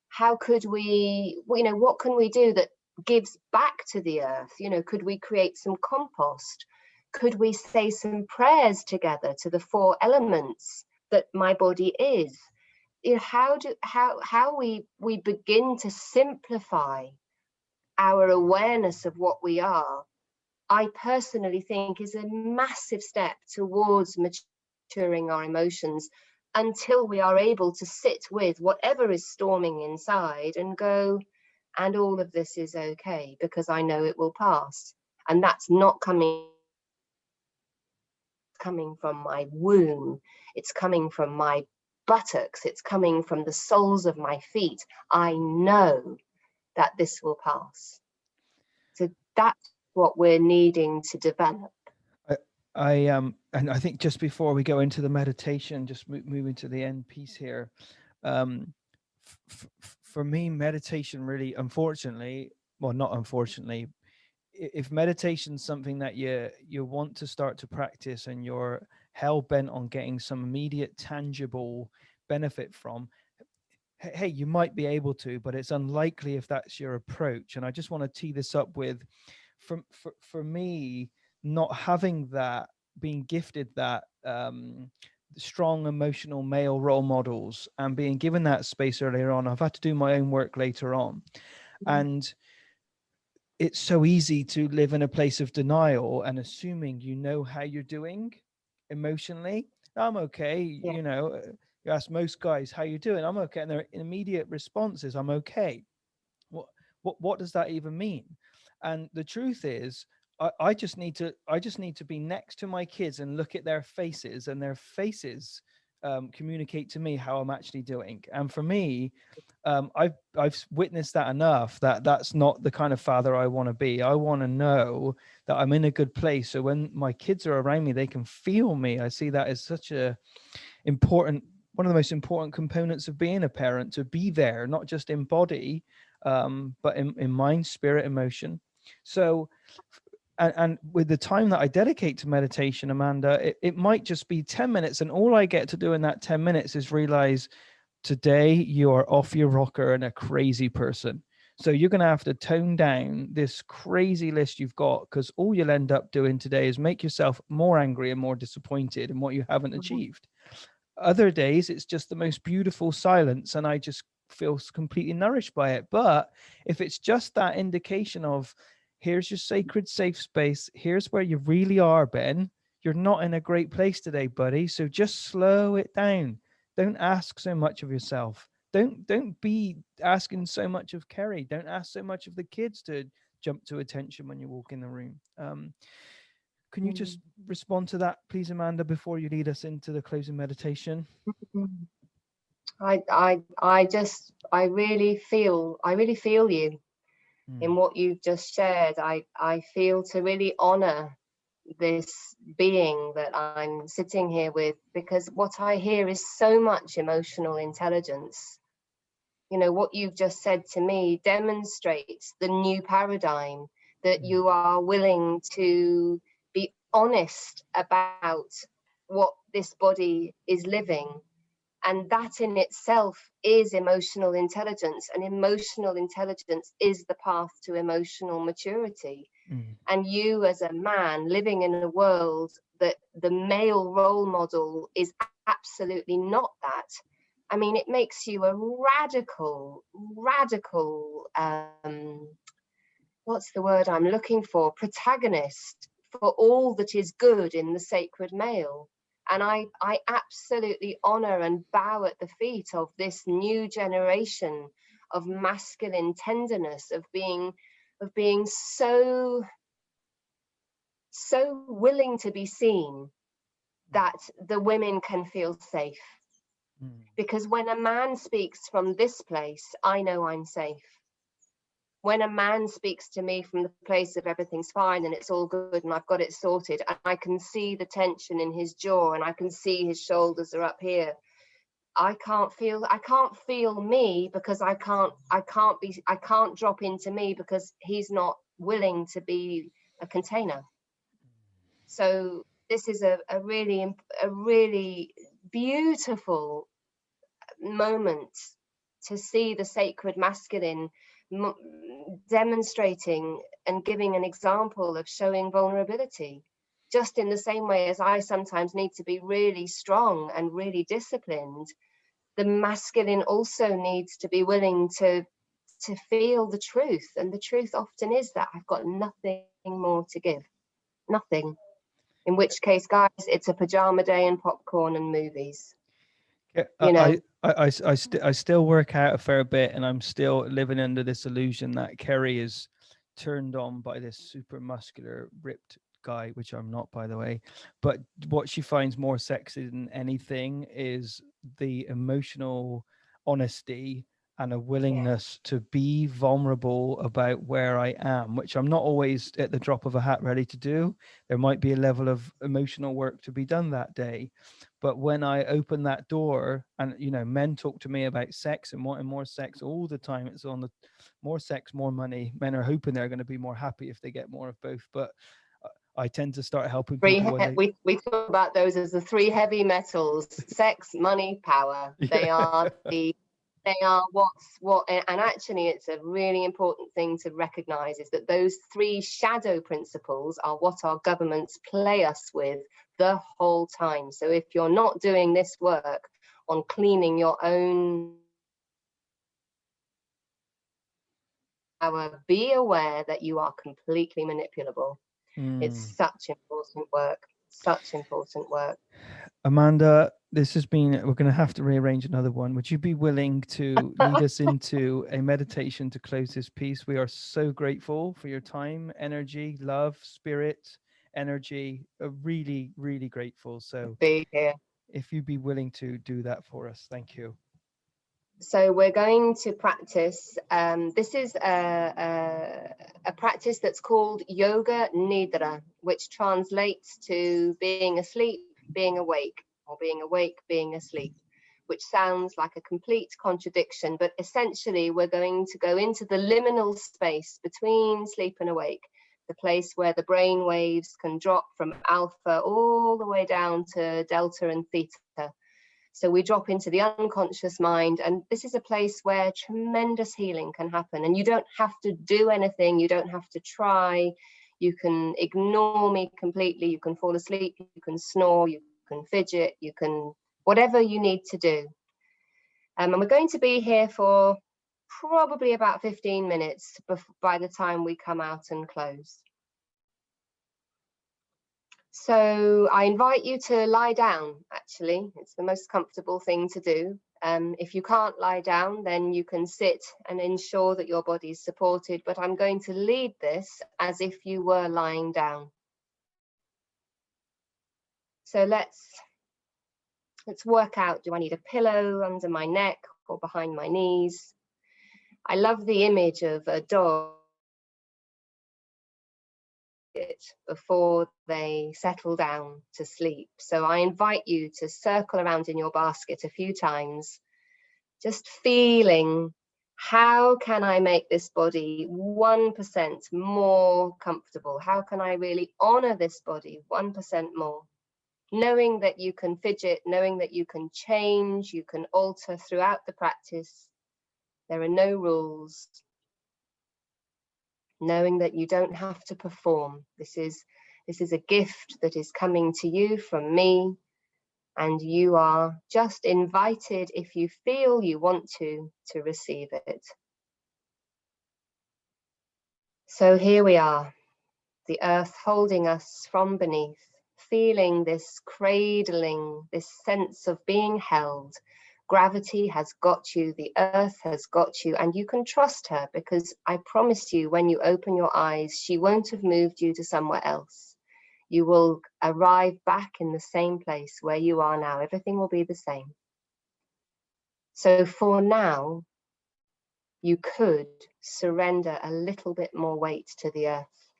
How could we, what can we do that gives back to the earth? Could we create some compost? Could we say some prayers together to the 4 elements that my body is? How we begin to simplify our awareness of what we are, I personally think is a massive step towards maturing our emotions, until we are able to sit with whatever is storming inside and go, and all of this is okay, because I know it will pass. And that's not coming from my womb, it's coming from my buttocks, it's coming from the soles of my feet. I know that this will pass. So that's what we're needing to develop. And I think just before we go into the meditation, just moving to the end piece here, for me, meditation really, unfortunately, well, not unfortunately, if meditation's something that you want to start to practice and you're hell bent on getting some immediate tangible benefit from, hey, you might be able to, but it's unlikely if that's your approach. And I just want to tee this up with, for me, not having that, being gifted that strong emotional male role models and being given that space earlier on, I've had to do my own work later on. And it's so easy to live in a place of denial and assuming you know how you're doing emotionally. I'm okay, Yeah. you ask most guys how you doing, I'm okay, and their immediate response is I'm okay. What does that even mean? And the truth is, I just need to be next to my kids and look at their faces, and their faces communicate to me how I'm actually doing. And for me, I've witnessed that enough that that's not the kind of father I want to be. I want to know that I'm in a good place, so when my kids are around me, they can feel me. I see that as such a important, one of the most important components of being a parent, to be there, not just in body, but in mind, spirit, emotion. So, and with the time that I dedicate to meditation, Amanda, it might just be 10 minutes. And all I get to do in that 10 minutes is realize today you are off your rocker and a crazy person. So you're going to have to tone down this crazy list you've got, because all you'll end up doing today is make yourself more angry and more disappointed in what you haven't achieved. Other days, it's just the most beautiful silence, and I just feel completely nourished by it. But if it's just that indication of, here's your sacred safe space, here's where you really are, Ben, you're not in a great place today, buddy. So just slow it down. Don't ask so much of yourself. Don't be asking so much of Kerry. Don't ask so much of the kids to jump to attention when you walk in the room. Can you just respond to that, please, Amanda, before you lead us into the closing meditation? I really feel you in what you've just shared. I feel to really honor this being that I'm sitting here with, because what I hear is so much emotional intelligence. What you've just said to me demonstrates the new paradigm, that you are willing to be honest about what this body is living. And that in itself is emotional intelligence, and emotional intelligence is the path to emotional maturity. And you, as a man living in a world that the male role model is absolutely not that, I mean, it makes you a radical, what's the word I'm looking for? Protagonist for all that is good in the sacred male. And I absolutely honor and bow at the feet of this new generation of masculine tenderness, of being so willing to be seen, that the women can feel safe. Because when a man speaks from this place, I know I'm safe. When a man speaks to me from the place of everything's fine and it's all good and I've got it sorted, and I can see the tension in his jaw and I can see his shoulders are up here, I can't feel me, because I can't drop into me, because he's not willing to be a container. So this is a really beautiful moment to see the sacred masculine demonstrating and giving an example of showing vulnerability, just in the same way as I sometimes need to be really strong and really disciplined, the masculine also needs to be willing to feel the truth. And the truth often is that I've got nothing more to give. Nothing. In which case, guys, it's a pajama day and popcorn and movies. Yeah, You know, I still work out a fair bit, and I'm still living under this illusion that Kerry is turned on by this super muscular, ripped guy, which I'm not, by the way. But what she finds more sexy than anything is the emotional honesty and a yeah. willingness to be vulnerable about where I am, which I'm not always at the drop of a hat ready to do. There might be a level of emotional work to be done that day. But when I open that door, and men talk to me about sex and wanting more sex all the time, it's on the more sex, more money. Men are hoping they're going to be more happy if they get more of both. But I tend to start helping people when they. We talk about those as the three heavy metals: sex, money, power. Yeah. They are what, and actually it's a really important thing to recognize, is that those three shadow principles are what our governments play us with the whole time. So if you're not doing this work on cleaning your own power, be aware that you are completely manipulable. It's such important work, such important work. Amanda, this has been, we're going to have to rearrange another one. Would you be willing to lead us into a meditation to close this piece? We are so grateful for your time, energy, love, spirit, energy. Really, really grateful. So Be here. if you'd be willing to do that for us, thank you. So we're going to practice. This is a practice that's called Yoga Nidra, which translates to being asleep, being awake, or being awake, being asleep, which sounds like a complete contradiction. But essentially, we're going to go into the liminal space between sleep and awake, the place where the brain waves can drop from alpha all the way down to delta and theta. So we drop into the unconscious mind, and this is a place where tremendous healing can happen. And you don't have to do anything, you don't have to try. You can ignore me completely, you can fall asleep, you can snore, you can fidget, you can, whatever you need to do. And we're going to be here for probably about 15 minutes by the time we come out and close. So I invite you to lie down, actually. It's the most comfortable thing to do. If you can't lie down, then you can sit and ensure that your body is supported, but I'm going to lead this as if you were lying down. So let's work out, do I need a pillow under my neck or behind my knees? I love the image of a dog before they settle down to sleep. So I invite you to circle around in your basket a few times, just feeling, how can I make this body 1% more comfortable? How can I really honor this body 1% more? Knowing that you can fidget, knowing that you can change, you can alter throughout the practice. There are no rules. Knowing that you don't have to perform. This is a gift that is coming to you from me, and you are just invited, if you feel you want to receive it. So here we are, the earth holding us from beneath, feeling this cradling, this sense of being held. Gravity has got you, the earth has got you, and you can trust her, because I promise you, when you open your eyes, she won't have moved you to somewhere else. You will arrive back in the same place where you are now. Everything will be the same. So for now, you could surrender a little bit more weight to the earth.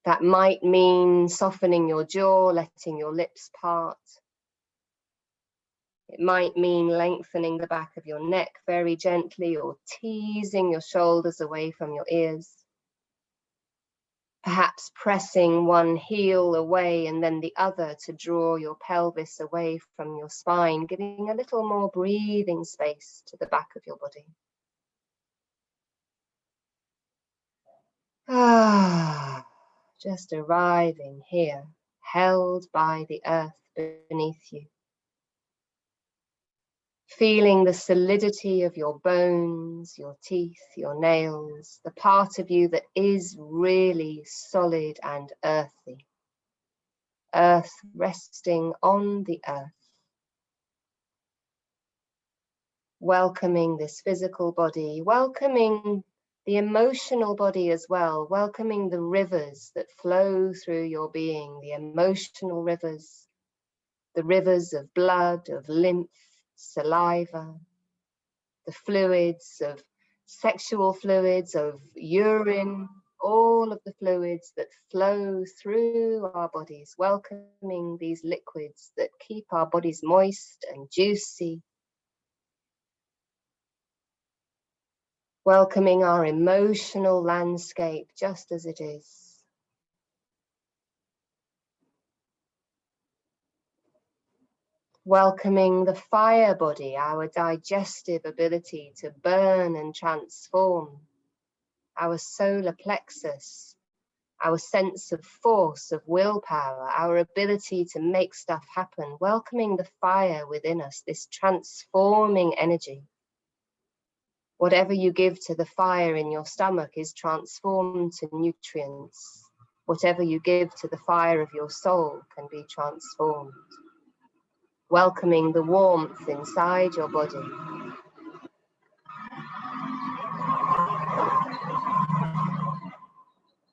That might mean softening your jaw, letting your lips part. It might mean lengthening the back of your neck very gently, or teasing your shoulders away from your ears. Perhaps pressing one heel away and then the other to draw your pelvis away from your spine, giving a little more breathing space to the back of your body. just arriving here, held by the earth beneath you. Feeling the solidity of your bones, your teeth, your nails, the part of you that is really solid and earthy. Earth resting on the earth. Welcoming this physical body, welcoming the emotional body as well, welcoming the rivers that flow through your being, the emotional rivers, the rivers of blood, of lymph, saliva, the fluids of sexual fluids, of urine, all of the fluids that flow through our bodies, welcoming these liquids that keep our bodies moist and juicy. Welcoming our emotional landscape just as it is. Welcoming the fire body, our digestive ability to burn and transform, our solar plexus, our sense of force, of willpower, our ability to make stuff happen, welcoming the fire within us, this transforming energy. Whatever you give to the fire in your stomach is transformed to nutrients. Whatever you give to the fire of your soul can be transformed. Welcoming the warmth inside your body.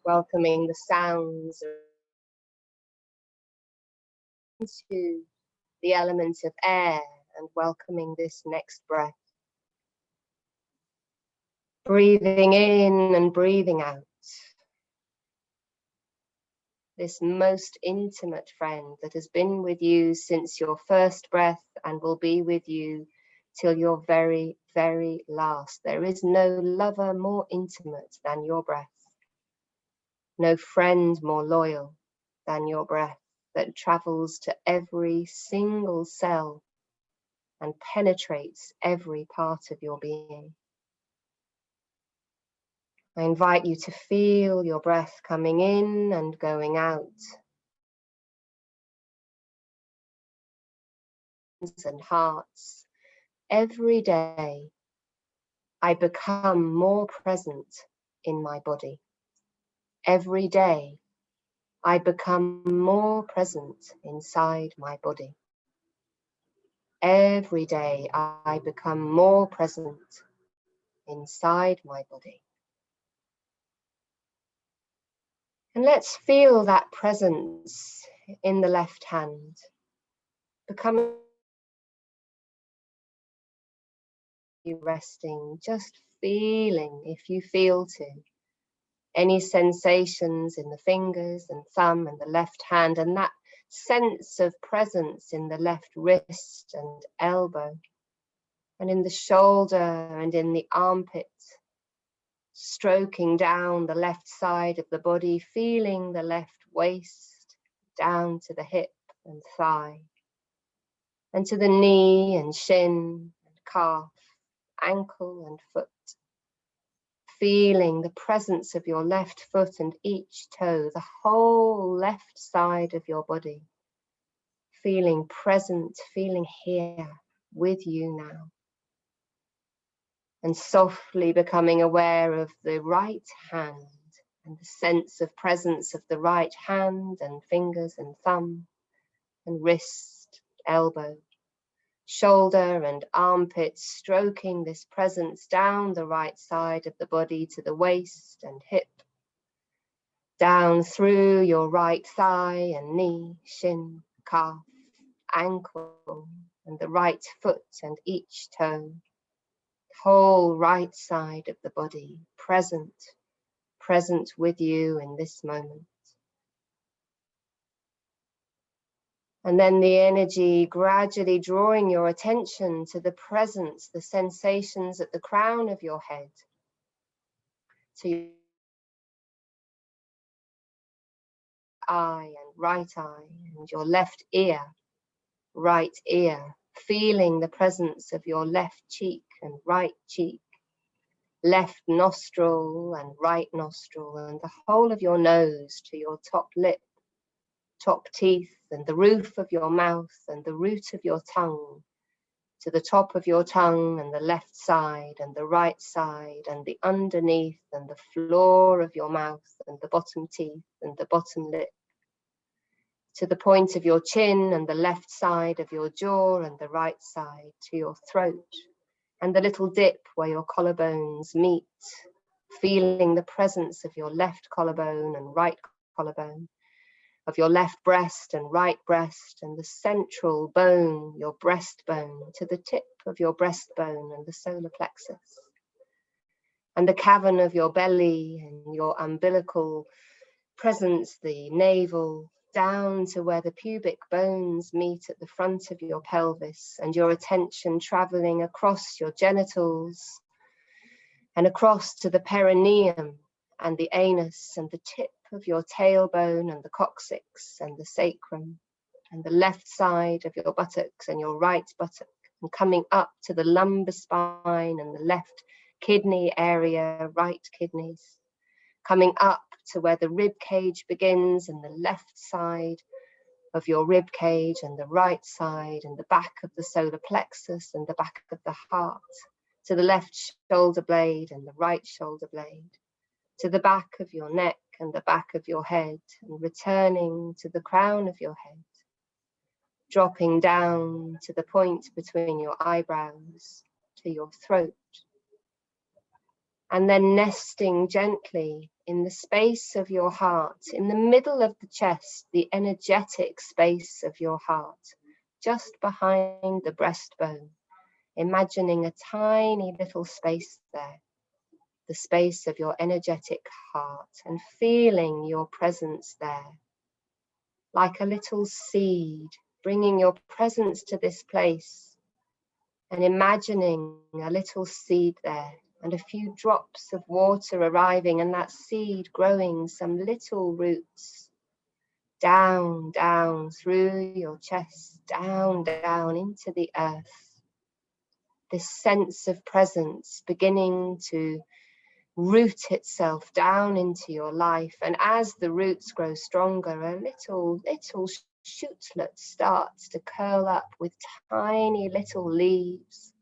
Welcoming the sounds into the element of air and welcoming this next breath. Breathing in and breathing out. This most intimate friend that has been with you since your first breath and will be with you till your very, very last. There is no lover more intimate than your breath. No friend more loyal than your breath that travels to every single cell and penetrates every part of your being. I invite you to feel your breath coming in and going out. And hearts. Every day, I become more present in my body. Every day, I become more present inside my body. Every day, I become more present inside my body. And let's feel that presence in the left hand, becoming you resting, just feeling, if you feel to, any sensations in the fingers and thumb and the left hand, and that sense of presence in the left wrist and elbow, and in the shoulder and in the armpit, stroking down the left side of the body, feeling the left waist down to the hip and thigh, and to the knee and shin and calf, ankle and foot. Feeling the presence of your left foot and each toe, the whole left side of your body. Feeling present, feeling here with you now. And softly becoming aware of the right hand and the sense of presence of the right hand and fingers and thumb and wrist, elbow. Shoulder and armpit, stroking this presence down the right side of the body to the waist and hip, down through your right thigh and knee, shin, calf, ankle, and the right foot and each toe, whole right side of the body, present with you in this moment. And then the energy gradually drawing your attention to the presence, the sensations at the crown of your head, to your eye and right eye, and your left ear, right ear, feeling the presence of your left cheek and right cheek, left nostril and right nostril, and the whole of your nose to your top lip, top teeth, and the roof of your mouth and the root of your tongue, to the top of your tongue and the left side and the right side and the underneath and the floor of your mouth and the bottom teeth and the bottom lip, to the point of your chin and the left side of your jaw and the right side, to your throat and the little dip where your collarbones meet, feeling the presence of your left collarbone and right collarbone, of your left breast and right breast, and the central bone, your breastbone, to the tip of your breastbone and the solar plexus, and the cavern of your belly and your umbilical presence, the navel, down to where the pubic bones meet at the front of your pelvis, and your attention traveling across your genitals and across to the perineum and the anus and the tip of your tailbone and the coccyx and the sacrum and the left side of your buttocks and your right buttock, and coming up to the lumbar spine and the left kidney area, right kidneys, coming up to where the rib cage begins and the left side of your rib cage and the right side and the back of the solar plexus and the back of the heart, to the left shoulder blade and the right shoulder blade, to the back of your neck and the back of your head, and returning to the crown of your head, dropping down to the point between your eyebrows, to your throat, and then nesting gently in the space of your heart, in the middle of the chest, the energetic space of your heart, just behind the breastbone, imagining a tiny little space there, the space of your energetic heart, and feeling your presence there, like a little seed, bringing your presence to this place and imagining a little seed there and a few drops of water arriving and that seed growing some little roots down, down through your chest, down, down into the earth. This sense of presence beginning to root itself down into your life, and as the roots grow stronger, a little shootlet starts to curl up with tiny little leaves.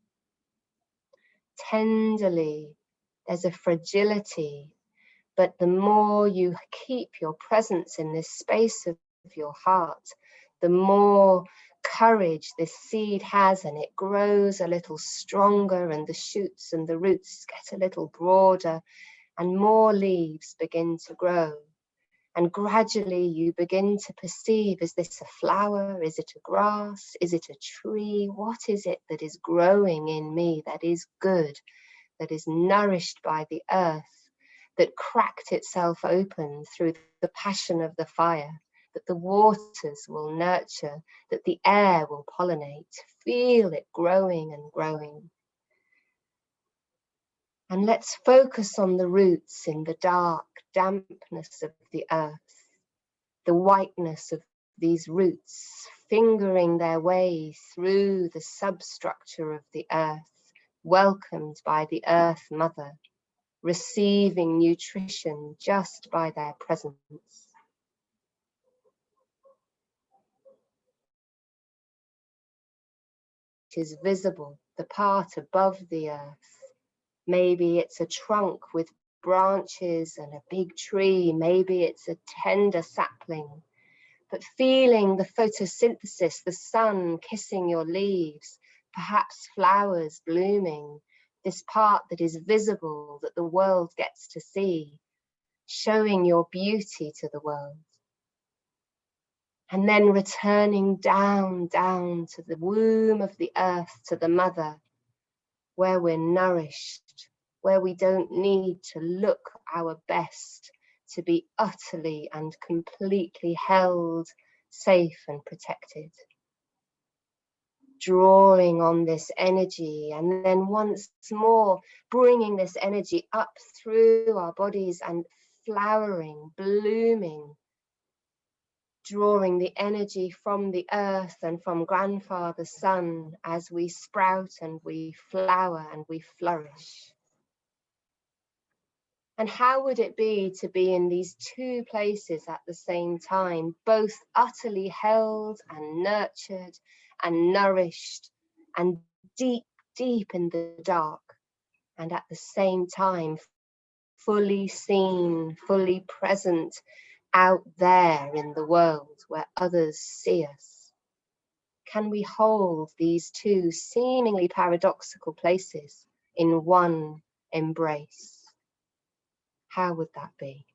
Tenderly, there's a fragility, but the more you keep your presence in this space of your heart, the more courage this seed has, and it grows a little stronger, and the shoots and the roots get a little broader, and more leaves begin to grow. And gradually you begin to perceive, is this a flower? Is it a grass? Is it a tree? What is it that is growing in me that is good, that is nourished by the earth, that cracked itself open through the passion of the fire, that the waters will nurture, that the air will pollinate? Feel it growing and growing. And let's focus on the roots in the dark dampness of the earth, the whiteness of these roots fingering their way through the substructure of the earth, welcomed by the earth mother, receiving nutrition just by their presence. It is visible, the part above the earth. Maybe it's a trunk with branches and a big tree. Maybe it's a tender sapling. But feeling the photosynthesis, the sun kissing your leaves, perhaps flowers blooming, this part that is visible, that the world gets to see, showing your beauty to the world. And then returning down, down to the womb of the earth, to the mother, where we're nourished, where we don't need to look our best to be utterly and completely held, safe and protected. Drawing on this energy, and then once more bringing this energy up through our bodies and flowering, blooming, drawing the energy from the earth and from grandfather sun as we sprout and we flower and we flourish. And how would it be to be in these two places at the same time, both utterly held and nurtured and nourished and deep, deep in the dark, and at the same time fully seen, fully present out there in the world where others see us? Can we hold these two seemingly paradoxical places in one embrace? How would that be?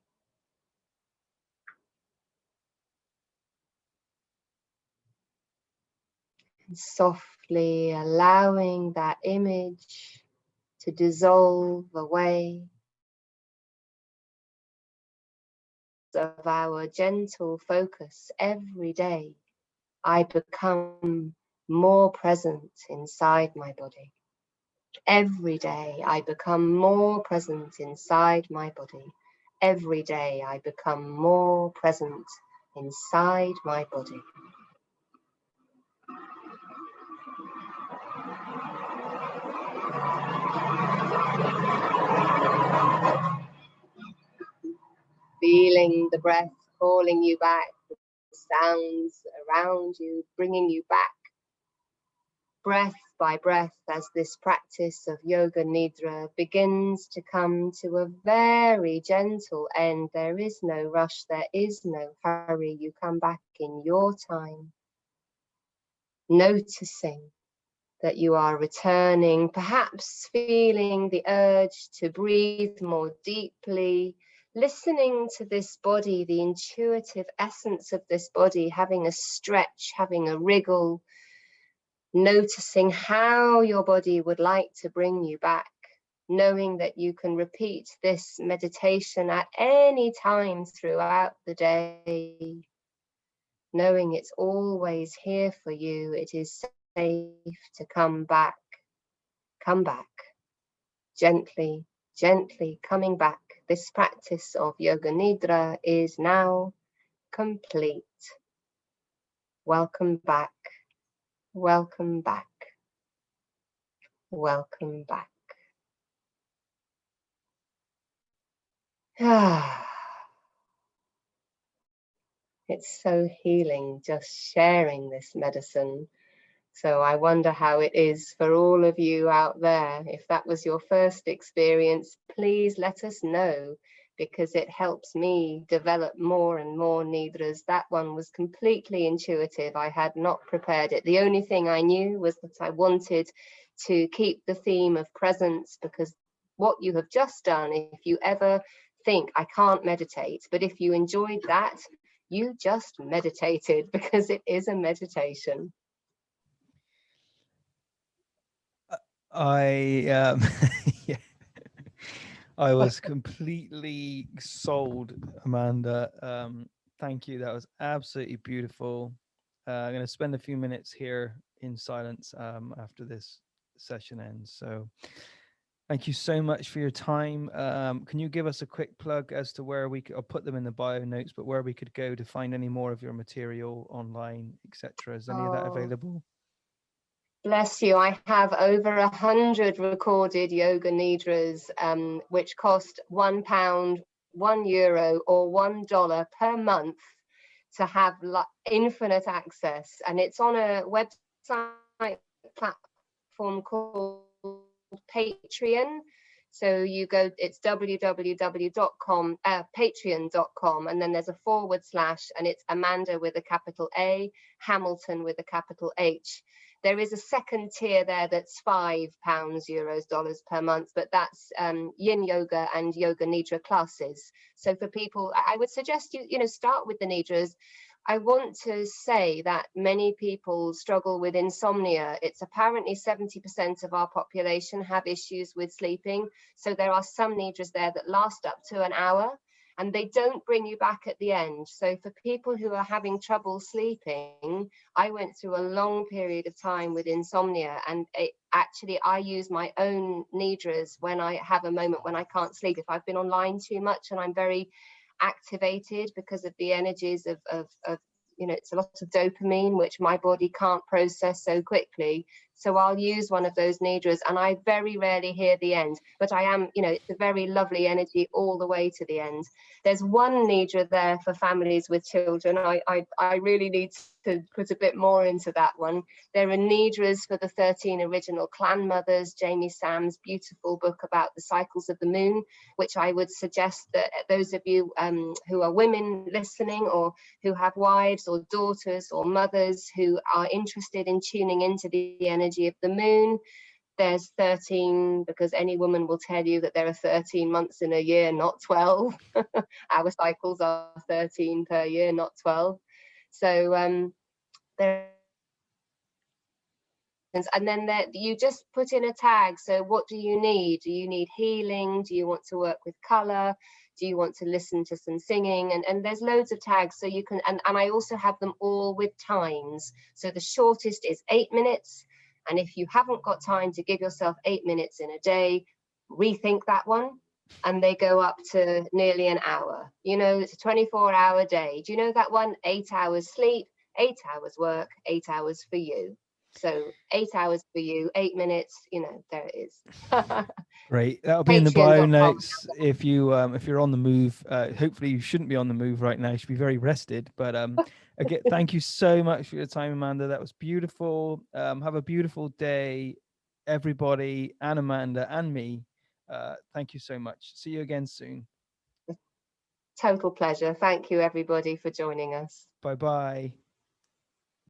And softly allowing that image to dissolve away, of our gentle focus every day, I become more present inside my body. Every day I become more present inside my body. Every day I become more present inside my body. Feeling the breath calling you back, the sounds around you bringing you back, breath by breath, as this practice of Yoga Nidra begins to come to a very gentle end. There is no rush, there is no hurry. You come back in your time, noticing that you are returning, perhaps feeling the urge to breathe more deeply, listening to this body, the intuitive essence of this body, having a stretch, having a wriggle, noticing how your body would like to bring you back, knowing that you can repeat this meditation at any time throughout the day, knowing it's always here for you. It is safe to come back, gently, gently coming back. This practice of Yoga Nidra is now complete. Welcome back, welcome back, welcome back. It's so healing just sharing this medicine. So I wonder how it is for all of you out there. If that was your first experience, please let us know, because it helps me develop more and more Nidras. That one was completely intuitive. I had not prepared it. The only thing I knew was that I wanted to keep the theme of presence, because what you have just done, if you ever think I can't meditate, but if you enjoyed that, you just meditated, because it is a meditation. I yeah, I was completely sold, Amanda. Thank you. That was absolutely beautiful. I'm going to spend a few minutes here in silence after this session ends. So thank you so much for your time. Can you give us a quick plug as to where we could, I'll put them in the bio notes, but where we could go to find any more of your material online, etc.? Is any of that available? Bless you. I have over 100 recorded Yoga Nidras, which cost £1, €1, or $1 per month to have infinite access. And it's on a website platform called Patreon. So you go, it's www.com, patreon.com, and then there's a / and it's Amanda with a capital A, Hamilton with a capital H. There is a second tier there that's £5, euros, dollars per month, but that's Yin Yoga and Yoga Nidra classes. So for people, I would suggest you start with the Nidras. I want to say that many people struggle with insomnia. It's apparently 70% of our population have issues with sleeping. So there are some Nidras there that last up to an hour, and they don't bring you back at the end. So for people who are having trouble sleeping, I went through a long period of time with insomnia, and I use my own Nidras when I have a moment when I can't sleep. If I've been online too much and I'm very activated because of the energies of it's a lot of dopamine, which my body can't process so quickly. So I'll use one of those nidras, and I very rarely hear the end, but I am, it's a very lovely energy all the way to the end. There's one nidra there for families with children. I really need to put a bit more into that one. There are nidras for the 13 original clan mothers, Jamie Sam's beautiful book about the cycles of the moon, which I would suggest that those of you who are women listening, or who have wives or daughters or mothers who are interested in tuning into the energy of the moon. There's 13, because any woman will tell you that there are 13 months in a year, not 12. Our cycles are 13 per year, not 12. So there, and then there, you just put in a tag. So what do you need? Do you need healing? Do you want to work with color? Do you want to listen to some singing? And there's loads of tags, so you can, and I also have them all with times. So the shortest is 8 minutes. And if you haven't got time to give yourself 8 minutes in a day, rethink that one. And they go up to nearly an hour. It's a 24-hour day. Do you know that one? 8 hours sleep, 8 hours work, 8 hours for you. So 8 hours for you, 8 minutes, there it is. Great. That'll be in the bio Patreon.com. notes. If you're on the move, hopefully you shouldn't be on the move right now. You should be very rested. But again, thank you so much for your time, Amanda. That was beautiful. Have a beautiful day, everybody, and Amanda and me. Thank you so much. See you again soon. Total pleasure. Thank you, everybody, for joining us. Bye-bye.